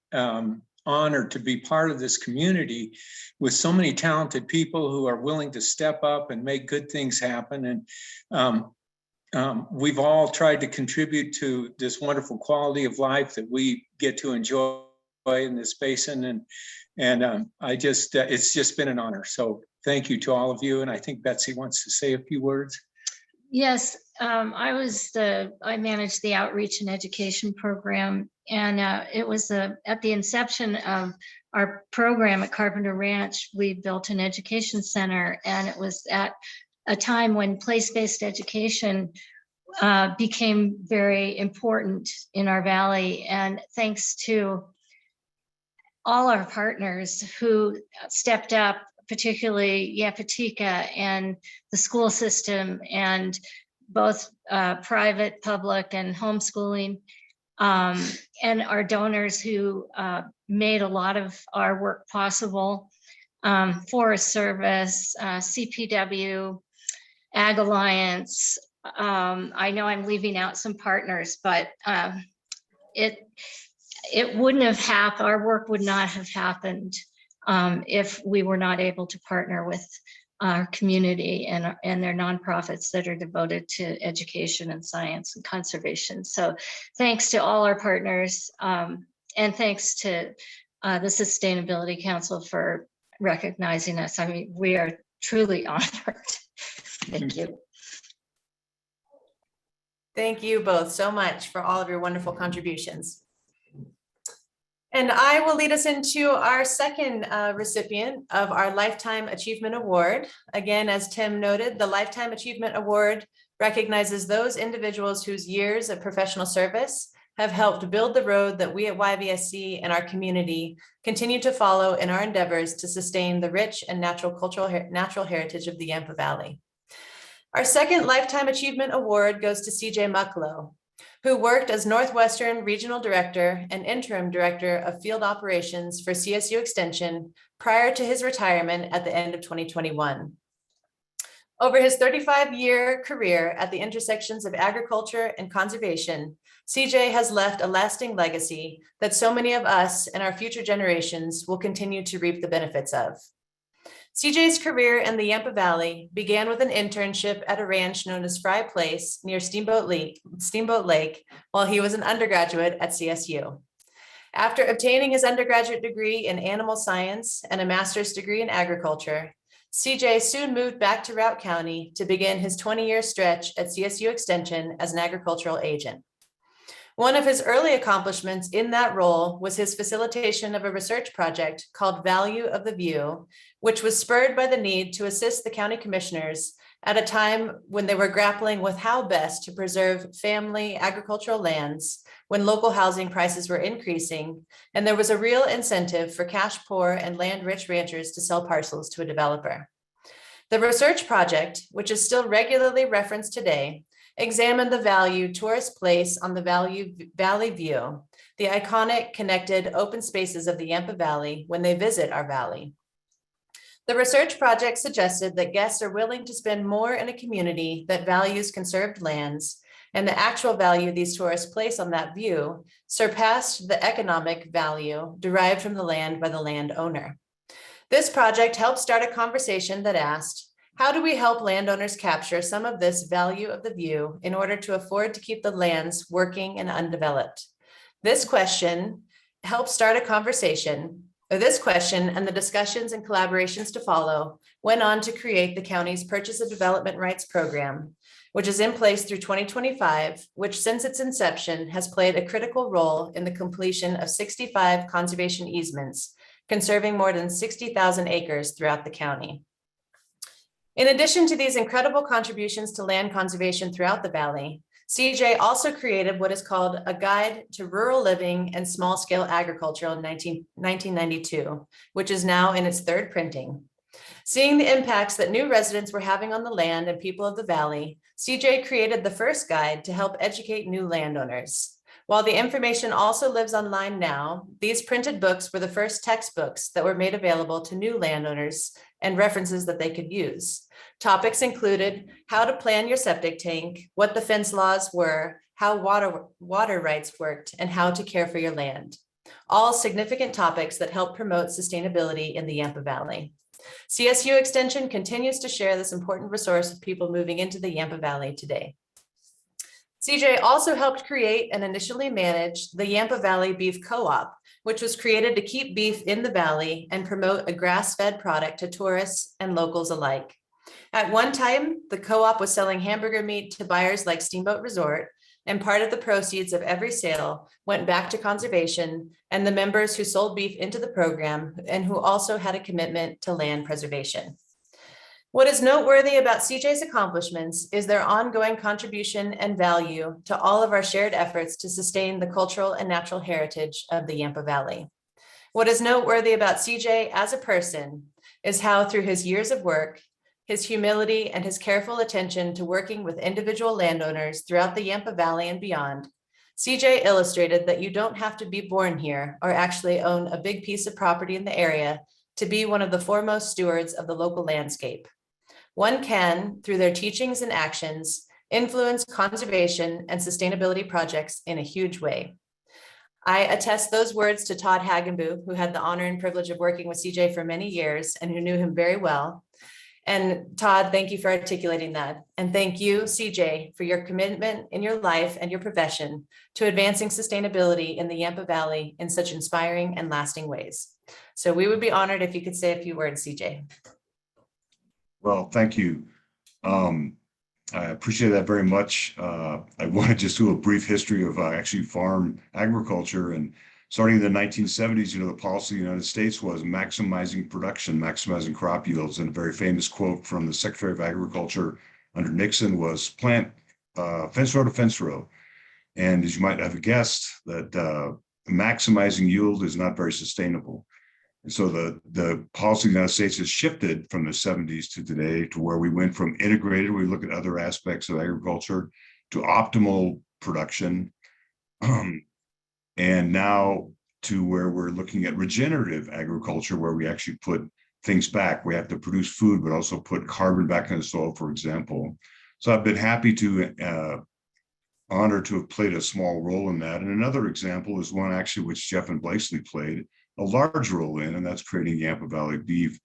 honor to be part of this community with so many talented people who are willing to step up and make good things happen. And we've all tried to contribute to this wonderful quality of life that we get to enjoy in this basin. And I just, it's just been an honor. So thank you to all of you. And I think Betsy wants to say a few words. Yes, I managed the outreach and education program, and it was at the inception of our program at Carpenter Ranch. We built an education center, and it was at a time when place-based education became very important in our valley. And thanks to all our partners who stepped up, particularly Yapatika and the school system, and both private, public, and homeschooling, and our donors who made a lot of our work possible. Forest Service, CPW, Ag Alliance. I know I'm leaving out some partners, but it wouldn't have happened, our work would not have happened if we were not able to partner with our community and their nonprofits that are devoted to education and science and conservation. So thanks to all our partners, and thanks to the Sustainability Council for recognizing us. I mean, we are truly honored. Thank you. Thank you both so much for all of your wonderful contributions. And I will lead us into our second recipient of our Lifetime Achievement Award. Again, as Tim noted, the Lifetime Achievement Award recognizes those individuals whose years of professional service have helped build the road that we at YVSC and our community continue to follow in our endeavors to sustain the rich and natural heritage of the Yampa Valley. Our second Lifetime Achievement Award goes to CJ Muklow, who worked as Northwestern Regional Director and Interim Director of Field Operations for CSU Extension prior to his retirement at the end of 2021. Over his 35-year career at the intersections of agriculture and conservation, CJ has left a lasting legacy that so many of us and our future generations will continue to reap the benefits of. CJ's career in the Yampa Valley began with an internship at a ranch known as Fry Place near Steamboat Lake while he was an undergraduate at CSU. After obtaining his undergraduate degree in animal science and a master's degree in agriculture, CJ soon moved back to Routt County to begin his 20-year stretch at CSU Extension as an agricultural agent. One of his early accomplishments in that role was his facilitation of a research project called Value of the View, which was spurred by the need to assist the county commissioners at a time when they were grappling with how best to preserve family agricultural lands when local housing prices were increasing, and there was a real incentive for cash poor and land-rich ranchers to sell parcels to a developer. The research project, which is still regularly referenced today, examined the value tourists place on the Valley View, the iconic connected open spaces of the Yampa Valley when they visit our valley. The research project suggested that guests are willing to spend more in a community that values conserved lands, and the actual value these tourists place on that view surpassed the economic value derived from the land by the landowner. This project helped start a conversation that asked, how do we help landowners capture some of this value of the view in order to afford to keep the lands working and undeveloped? This question helped start a conversation. This question and the discussions and collaborations to follow went on to create the county's Purchase of Development Rights Program, which is in place through 2025, which since its inception has played a critical role in the completion of 65 conservation easements, conserving more than 60,000 acres throughout the county. In addition to these incredible contributions to land conservation throughout the valley, CJ also created what is called a Guide to Rural Living and Small-Scale Agriculture in 1992, which is now in its third printing. Seeing the impacts that new residents were having on the land and people of the valley, CJ created the first guide to help educate new landowners. While the information also lives online now, these printed books were the first textbooks that were made available to new landowners and references that they could use. Topics included how to plan your septic tank, what the fence laws were, how water rights worked, and how to care for your land. All significant topics that help promote sustainability in the Yampa Valley. CSU Extension continues to share this important resource with people moving into the Yampa Valley today. CJ also helped create and initially manage the Yampa Valley Beef Co-op, which was created to keep beef in the valley and promote a grass-fed product to tourists and locals alike. At one time, the co-op was selling hamburger meat to buyers like Steamboat Resort, and part of the proceeds of every sale went back to conservation and the members who sold beef into the program and who also had a commitment to land preservation. What is noteworthy about CJ's accomplishments is their ongoing contribution and value to all of our shared efforts to sustain the cultural and natural heritage of the Yampa Valley. What is noteworthy about CJ as a person is how through his years of work, his humility and his careful attention to working with individual landowners throughout the Yampa Valley and beyond, CJ illustrated that you don't have to be born here or actually own a big piece of property in the area to be one of the foremost stewards of the local landscape. One can, through their teachings and actions, influence conservation and sustainability projects in a huge way. I attest those words to Todd Hagenbu, who had the honor and privilege of working with CJ for many years and who knew him very well. And Todd, thank you for articulating that. And thank you, CJ, for your commitment in your life and your profession to advancing sustainability in the Yampa Valley in such inspiring and lasting ways. So we would be honored if you could say a few words, CJ. Well, thank you. I appreciate that very much. I want to just do a brief history of actually farm agriculture. And starting in the 1970s, the policy of the United States was maximizing production, maximizing crop yields. And a very famous quote from the Secretary of Agriculture under Nixon was plant fence row to fence row. And as you might have guessed, that maximizing yield is not very sustainable. And so the policy of the United States has shifted from the 70s to today to where we went from integrated, we look at other aspects of agriculture, to optimal production, and now to where we're looking at regenerative agriculture, where we actually put things back. We have to produce food, but also put carbon back in the soil, for example. So I've been happy to honored to have played a small role in that. And another example is one actually which Jeff and Blaxley played a large role in, and that's creating Yampa Valley beef.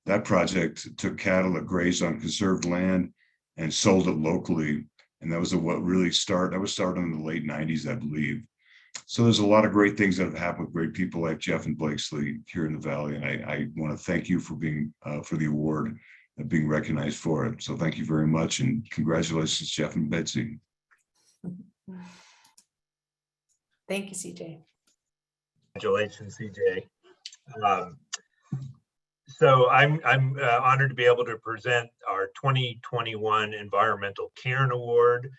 That project took cattle that grazed on conserved land and sold it locally. And that was what really started. That was started in the late 90s, I believe. So there's a lot of great things that have happened with great people like Jeff and Blaxley here in the Valley. And I want to thank you for being for the award and being recognized for it. So thank you very much. And congratulations, Jeff and Betsy. Thank you, CJ. Congratulations, CJ. So I'm honored to be able to present our 2021 Environmental Cairn Award,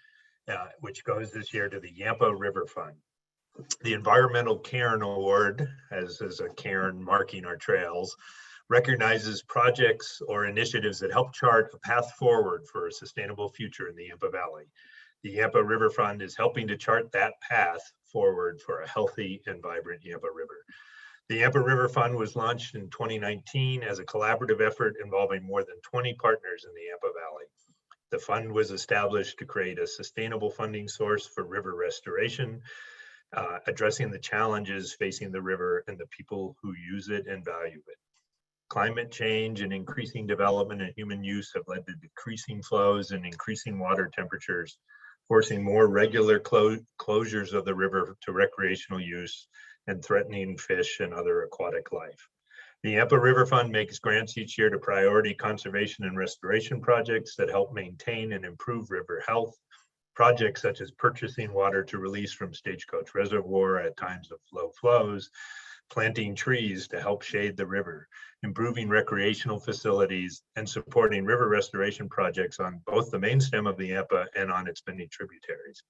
which goes this year to the Yampa River Fund. The Environmental Cairn Award, as a cairn marking our trails, recognizes projects or initiatives that help chart a path forward for a sustainable future in the Yampa Valley. The Yampa River Fund is helping to chart that path forward for a healthy and vibrant Yampa River. The Yampa River Fund was launched in 2019 as a collaborative effort involving more than 20 partners in the Yampa Valley. The fund was established to create a sustainable funding source for river restoration, addressing the challenges facing the river and the people who use it and value it. Climate change and increasing development and human use have led to decreasing flows and increasing water temperatures, forcing more regular closures of the river to recreational use and threatening fish and other aquatic life. The Yampa River Fund makes grants each year to priority conservation and restoration projects that help maintain and improve river health. Projects such as purchasing water to release from Stagecoach Reservoir at times of low flows, planting trees to help shade the river, improving recreational facilities, and supporting river restoration projects on both the main stem of the Yampa and on its many tributaries.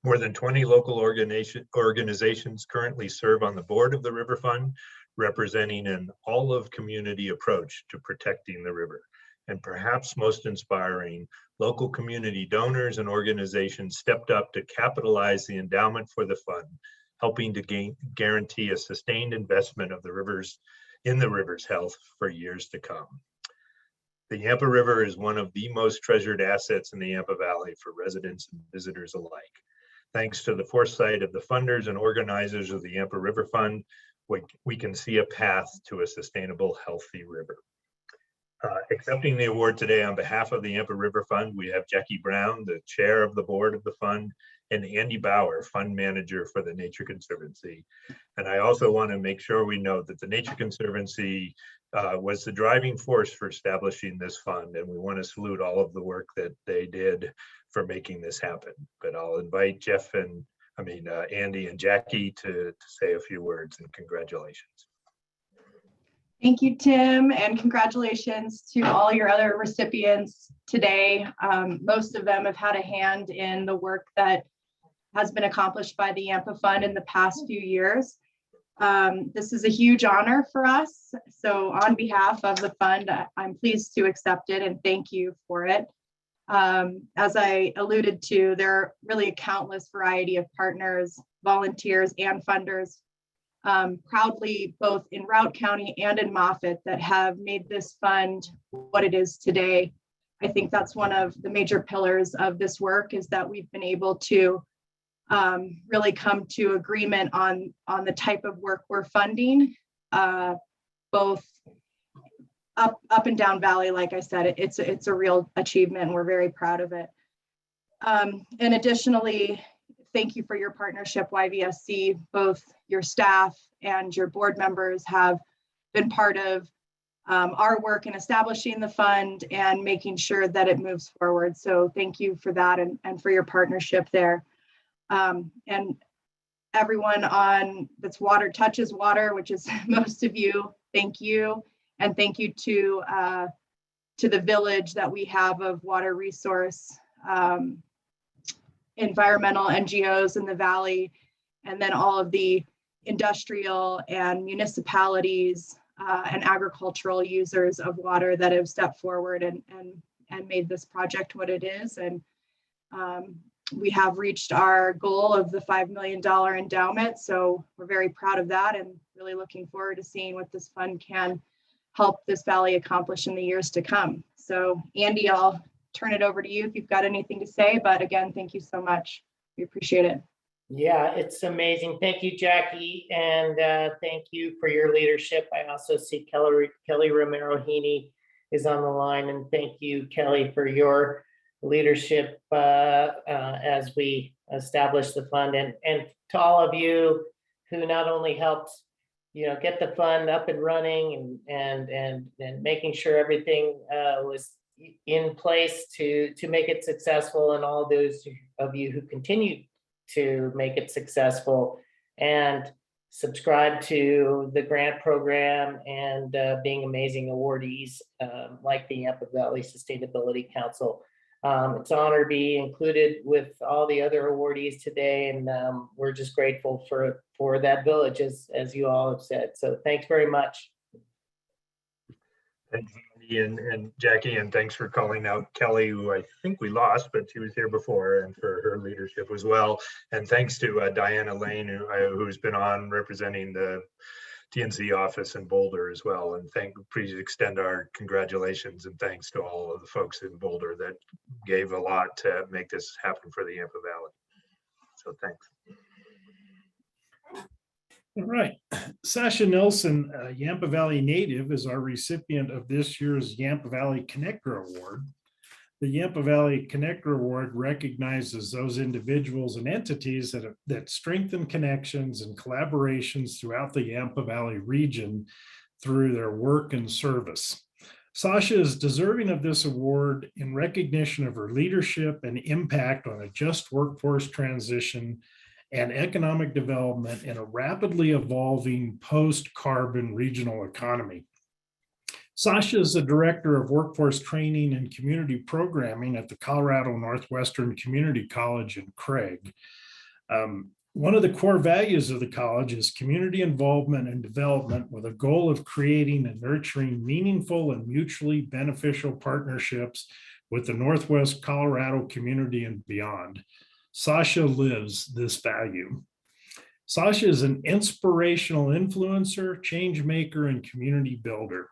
More than 20 local organizations currently serve on the board of the River Fund, representing an all-of-community approach to protecting the river. And perhaps most inspiring, local community donors and organizations stepped up to capitalize the endowment for the fund, helping to guarantee a sustained investment of the river's health for years to come. The Yampa River is one of the most treasured assets in the Yampa Valley for residents and visitors alike. Thanks to the foresight of the funders and organizers of the Yampa River Fund, we can see a path to a sustainable, healthy river. Accepting the award today on behalf of the Yampa River Fund, we have Jackie Brown, the chair of the board of the fund, and Andy Bauer, fund manager for the Nature Conservancy. And I also want to make sure we know that the Nature Conservancy was the driving force for establishing this fund, and we want to salute all of the work that they did for making this happen. But I'll invite Andy and Jackie to say a few words, and congratulations. Thank you, Tim, and congratulations to all your other recipients today. Most of them have had a hand in the work that has been accomplished by the Yampa Fund in the past few years. This is a huge honor for us. So on behalf of the fund, I'm pleased to accept it and thank you for it. As I alluded to, there are really a countless variety of partners, volunteers, and funders proudly both in Routt County and in Moffat that have made this fund what it is today. I think that's one of the major pillars of this work, is that we've been able to really come to agreement on the type of work we're funding, both up and down valley. Like I said, it's a real achievement and we're very proud of it. And additionally, thank you for your partnership, YVSC. Both your staff and your board members have been part of our work in establishing the fund and making sure that it moves forward. So thank you for that and for your partnership there. And everyone on that's Water Touches Water, which is most of you, thank you. And thank you to the village that we have of Water Resource. environmental NGOs in the valley, and then all of the industrial and municipalities and agricultural users of water that have stepped forward and made this project what it is. And we have reached our goal of the $5 million endowment. So we're very proud of that and really looking forward to seeing what this fund can help this valley accomplish in the years to come. So Andy, I'll turn it over to you if you've got anything to say, but again, thank you so much. We appreciate it. Yeah, it's amazing. Thank you, Jackie, and thank you for your leadership. I also see Kelly Romero-Heaney is on the line, and thank you, Kelly, for your leadership as we establish the fund, and to all of you who not only helped, get the fund up and running and making sure everything was in place to make it successful, and all those of you who continue to make it successful and subscribe to the grant program and being amazing awardees like the Yampa Valley Sustainability Council. It's an honor to be included with all the other awardees today, and we're just grateful for that village, as you all have said. So thanks very much. Thanks, Andy and Jackie, and thanks for calling out Kelly, who I think we lost, but she was here before, and for her leadership as well. And thanks to Diana Lane, who's been on representing the TNC office in Boulder as well. And please extend our congratulations and thanks to all of the folks in Boulder that gave a lot to make this happen for the Yampa Valley. So thanks. All right. Sasha Nelson, a Yampa Valley native, is our recipient of this year's Yampa Valley Connector Award. The Yampa Valley Connector Award recognizes those individuals and entities that strengthen connections and collaborations throughout the Yampa Valley region through their work and service. Sasha is deserving of this award in recognition of her leadership and impact on a just workforce transition and economic development in a rapidly evolving post-carbon regional economy. Sasha is the Director of Workforce Training and Community Programming at the Colorado Northwestern Community College in Craig. One of the core values of the college is community involvement and development, with a goal of creating and nurturing meaningful and mutually beneficial partnerships with the Northwest Colorado community and beyond. Sasha lives this value. Sasha is an inspirational influencer, change maker, and community builder.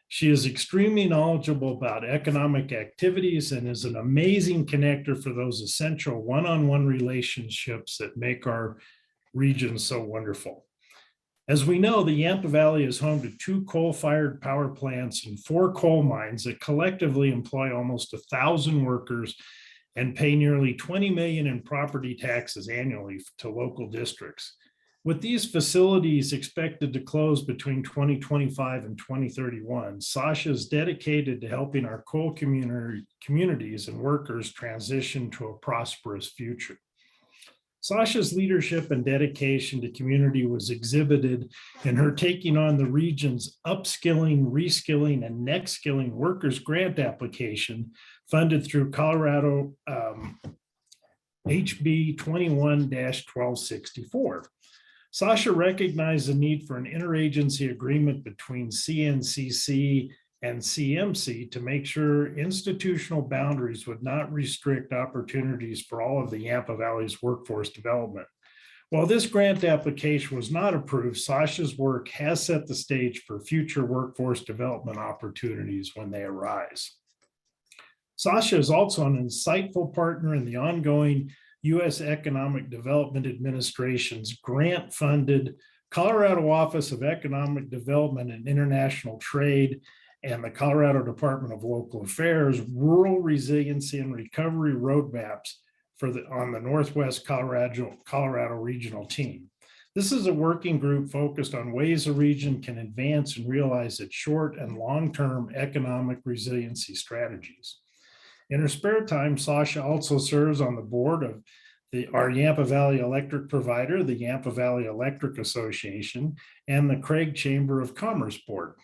She is extremely knowledgeable about economic activities and is an amazing connector for those essential one-on-one relationships that make our region so wonderful. As we know, the Yampa Valley is home to 2 coal-fired power plants and 4 coal mines that collectively employ almost 1,000 workers and pay nearly $20 million in property taxes annually to local districts. With these facilities expected to close between 2025 and 2031, Sasha is dedicated to helping our coal communities and workers transition to a prosperous future. Sasha's leadership and dedication to community was exhibited in her taking on the region's upskilling, reskilling, and next skilling workers grant application funded through Colorado HB 21-1264. Sasha recognized the need for an interagency agreement between CNCC and CMC to make sure institutional boundaries would not restrict opportunities for all of the Yampa Valley's workforce development. While this grant application was not approved, Sasha's work has set the stage for future workforce development opportunities when they arise. Sasha is also an insightful partner in the ongoing U.S. Economic Development Administration's grant-funded Colorado Office of Economic Development and International Trade and the Colorado Department of Local Affairs Rural Resiliency and Recovery Roadmaps on the Northwest Colorado Regional Team. This is a working group focused on ways a region can advance and realize its short and long-term economic resiliency strategies. In her spare time, Sasha also serves on the board of our Yampa Valley electric provider, the Yampa Valley Electric Association, and the Craig Chamber of Commerce Board.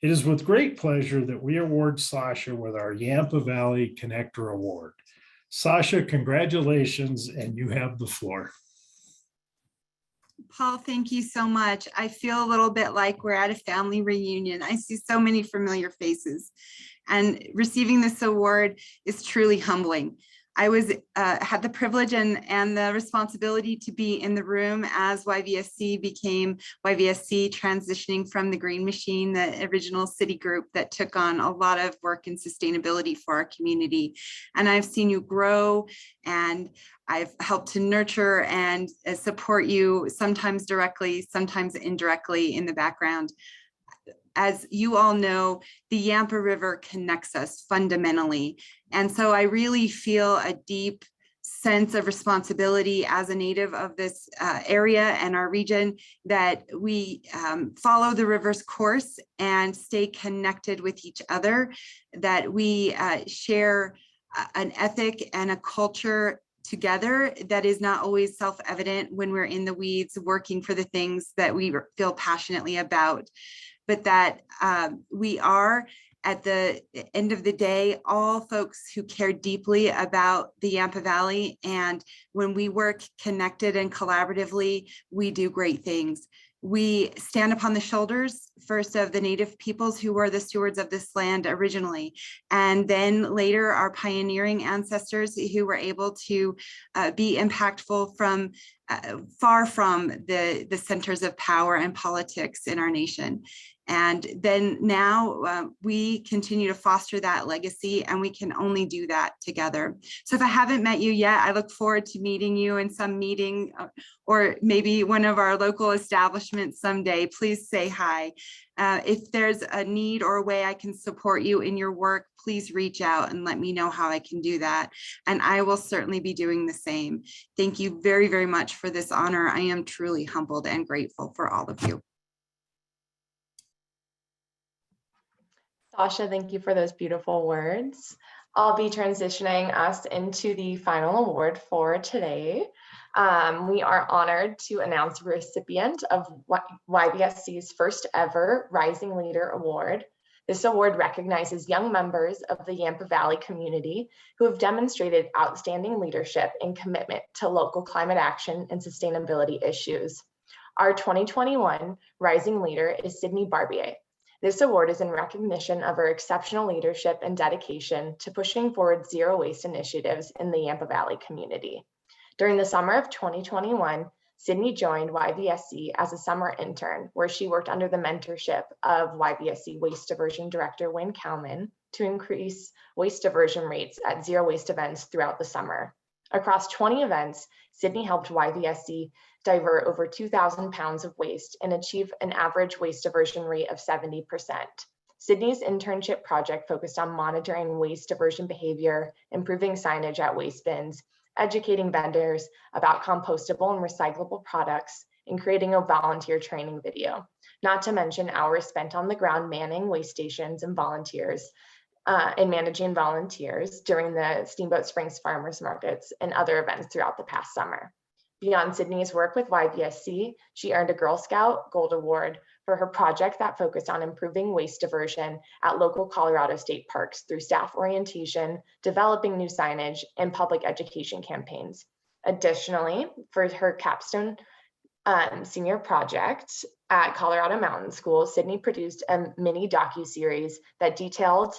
It is with great pleasure that we award Sasha with our Yampa Valley Connector Award. Sasha, congratulations, and you have the floor. Paul, thank you so much. I feel a little bit like we're at a family reunion. I see so many familiar faces, and receiving this award is truly humbling. I had the privilege and the responsibility to be in the room as YVSC became YVSC, transitioning from the Green Machine, the original city group that took on a lot of work in sustainability for our community. And I've seen you grow, and I've helped to nurture and support you, sometimes directly, sometimes indirectly in the background. As you all know, the Yampa River connects us fundamentally. And so I really feel a deep sense of responsibility as a native of this area and our region, that we follow the river's course and stay connected with each other, that we share an ethic and a culture together that is not always self-evident when we're in the weeds working for the things that we feel passionately about. But that we are, at the end of the day, all folks who care deeply about the Yampa Valley. And when we work connected and collaboratively, we do great things. We stand upon the shoulders first of the native peoples who were the stewards of this land originally, and then later our pioneering ancestors who were able to be impactful from far from the centers of power and politics in our nation. And then now we continue to foster that legacy, and we can only do that together. So if I haven't met you yet, I look forward to meeting you in some meeting or maybe one of our local establishments someday. Please say hi. If there's a need or a way I can support you in your work, please reach out and let me know how I can do that. And I will certainly be doing the same. Thank you very, very much for this honor. I am truly humbled and grateful for all of you. Sasha, thank you for those beautiful words. I'll be transitioning us into the final award for today. We are honored to announce the recipient of YVSC's first ever Rising Leader Award. This award recognizes young members of the Yampa Valley community who have demonstrated outstanding leadership and commitment to local climate action and sustainability issues. Our 2021 Rising Leader is Sydney Barbier. This award is in recognition of her exceptional leadership and dedication to pushing forward zero waste initiatives in the Yampa Valley community. During the summer of 2021, Sydney joined YVSC as a summer intern, where she worked under the mentorship of YVSC Waste Diversion Director Wynn Kalman to increase waste diversion rates at zero waste events throughout the summer. Across 20 events, Sydney helped YVSC divert over 2,000 pounds of waste and achieve an average waste diversion rate of 70%. Sydney's internship project focused on monitoring waste diversion behavior, improving signage at waste bins, educating vendors about compostable and recyclable products, and creating a volunteer training video. Not to mention hours spent on the ground manning waste stations and volunteers and managing volunteers during the Steamboat Springs Farmers Markets and other events throughout the past summer. Beyond Sydney's work with YVSC, she earned a Girl Scout Gold Award for her project that focused on improving waste diversion at local Colorado state parks through staff orientation, developing new signage, and public education campaigns. Additionally, for her capstone senior project at Colorado Mountain School, Sydney produced a mini docuseries that detailed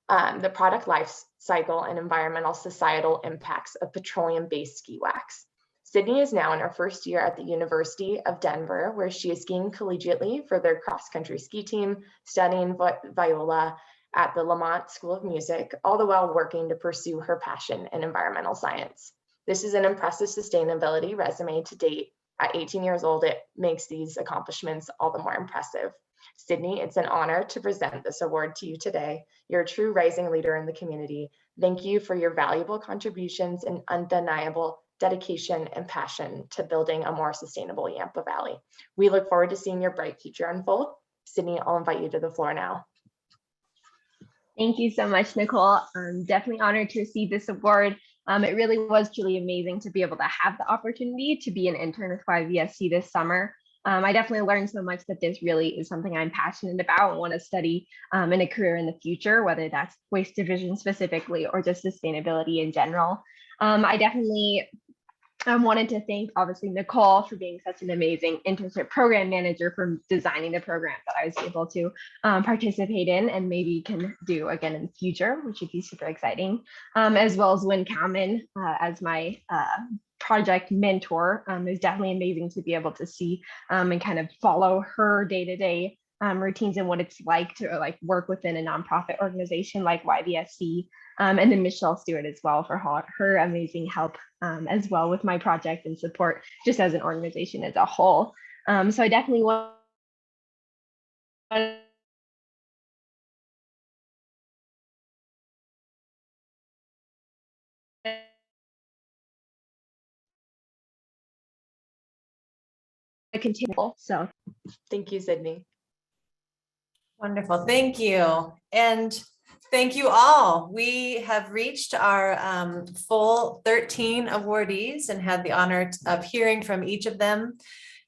the product life cycle and environmental societal impacts of petroleum-based ski wax. Sydney is now in her first year at the University of Denver, where she is skiing collegiately for their cross-country ski team, studying viola at the Lamont School of Music, all the while working to pursue her passion in environmental science. This is an impressive sustainability resume to date. At 18 years old, it makes these accomplishments all the more impressive. Sydney, it's an honor to present this award to you today. You're a true rising leader in the community. Thank you for your valuable contributions and undeniable dedication and passion to building a more sustainable Yampa Valley. We look forward to seeing your bright future unfold. Sydney, I'll invite you to the floor now. Thank you so much, Nicole. I'm definitely honored to receive this award. It really was truly amazing to be able to have the opportunity to be an intern with YVSC this summer. I definitely learned so much that this really is something I'm passionate about and want to study in a career in the future, whether that's waste division specifically or just sustainability in general. I definitely wanted to thank, obviously, Nicole for being such an amazing internship program manager for designing the program that I was able to participate in and maybe can do again in the future, which would be super exciting, as well as Wynn Kalman as my project mentor. It was definitely amazing to be able to see and kind of follow her day-to-day routines and what it's like to work within a nonprofit organization like YVSC. And then Michelle Stewart as well for her amazing help as well with my project and support just as an organization as a whole. So I definitely want to continue. So thank you, Sydney. Wonderful, thank you. And thank you all. We have reached our full 13 awardees and had the honor of hearing from each of them.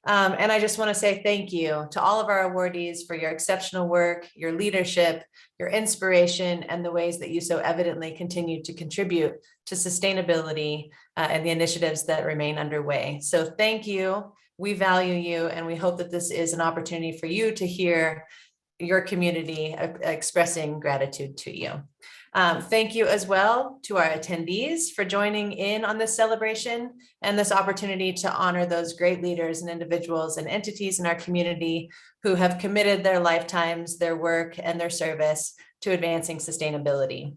And I just want to say thank you to all of our awardees for your exceptional work, your leadership, your inspiration, and the ways that you so evidently continue to contribute to sustainability and the initiatives that remain underway. So thank you. We value you, and we hope that this is an opportunity for you to hear your community expressing gratitude to you. Thank you as well to our attendees for joining in on this celebration and this opportunity to honor those great leaders and individuals and entities in our community who have committed their lifetimes, their work, and their service to advancing sustainability.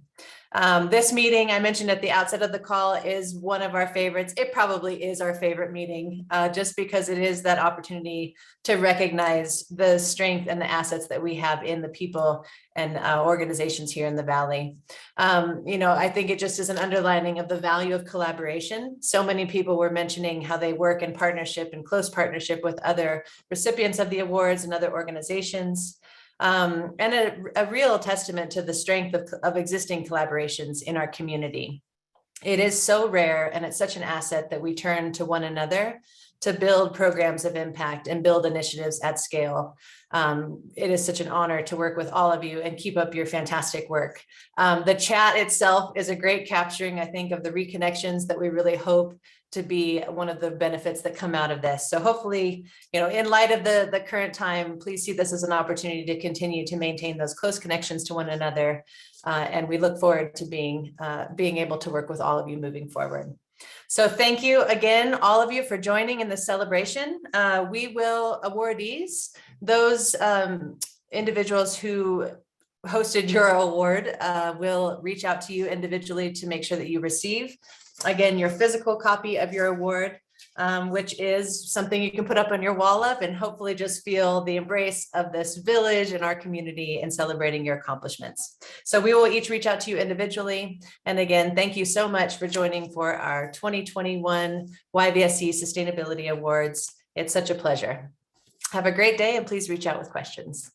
This meeting I mentioned at the outset of the call is one of our favorites. It probably is our favorite meeting just because it is that opportunity to recognize the strength and the assets that we have in the people and organizations here in the Valley. I think it just is an underlining of the value of collaboration. So many people were mentioning how they work in partnership and close partnership with other recipients of the awards and other organizations. And a real testament to the strength of existing collaborations in our community. It is so rare and it's such an asset that we turn to one another to build programs of impact and build initiatives at scale. It is such an honor to work with all of you and keep up your fantastic work. The chat itself is a great capturing, I think, of the reconnections that we really hope to be one of the benefits that come out of this. So hopefully, in light of the current time, please see this as an opportunity to continue to maintain those close connections to one another. And we look forward to being able to work with all of you moving forward. So thank you again, all of you, for joining in this celebration. We will awardees, those individuals who hosted your award will reach out to you individually to make sure that you receive, again, your physical copy of your award, which is something you can put up on your wall up and hopefully just feel the embrace of this village and our community in celebrating your accomplishments. So we will each reach out to you individually. And again, thank you so much for joining for our 2021 YVSC Sustainability Awards. It's such a pleasure. Have a great day and please reach out with questions.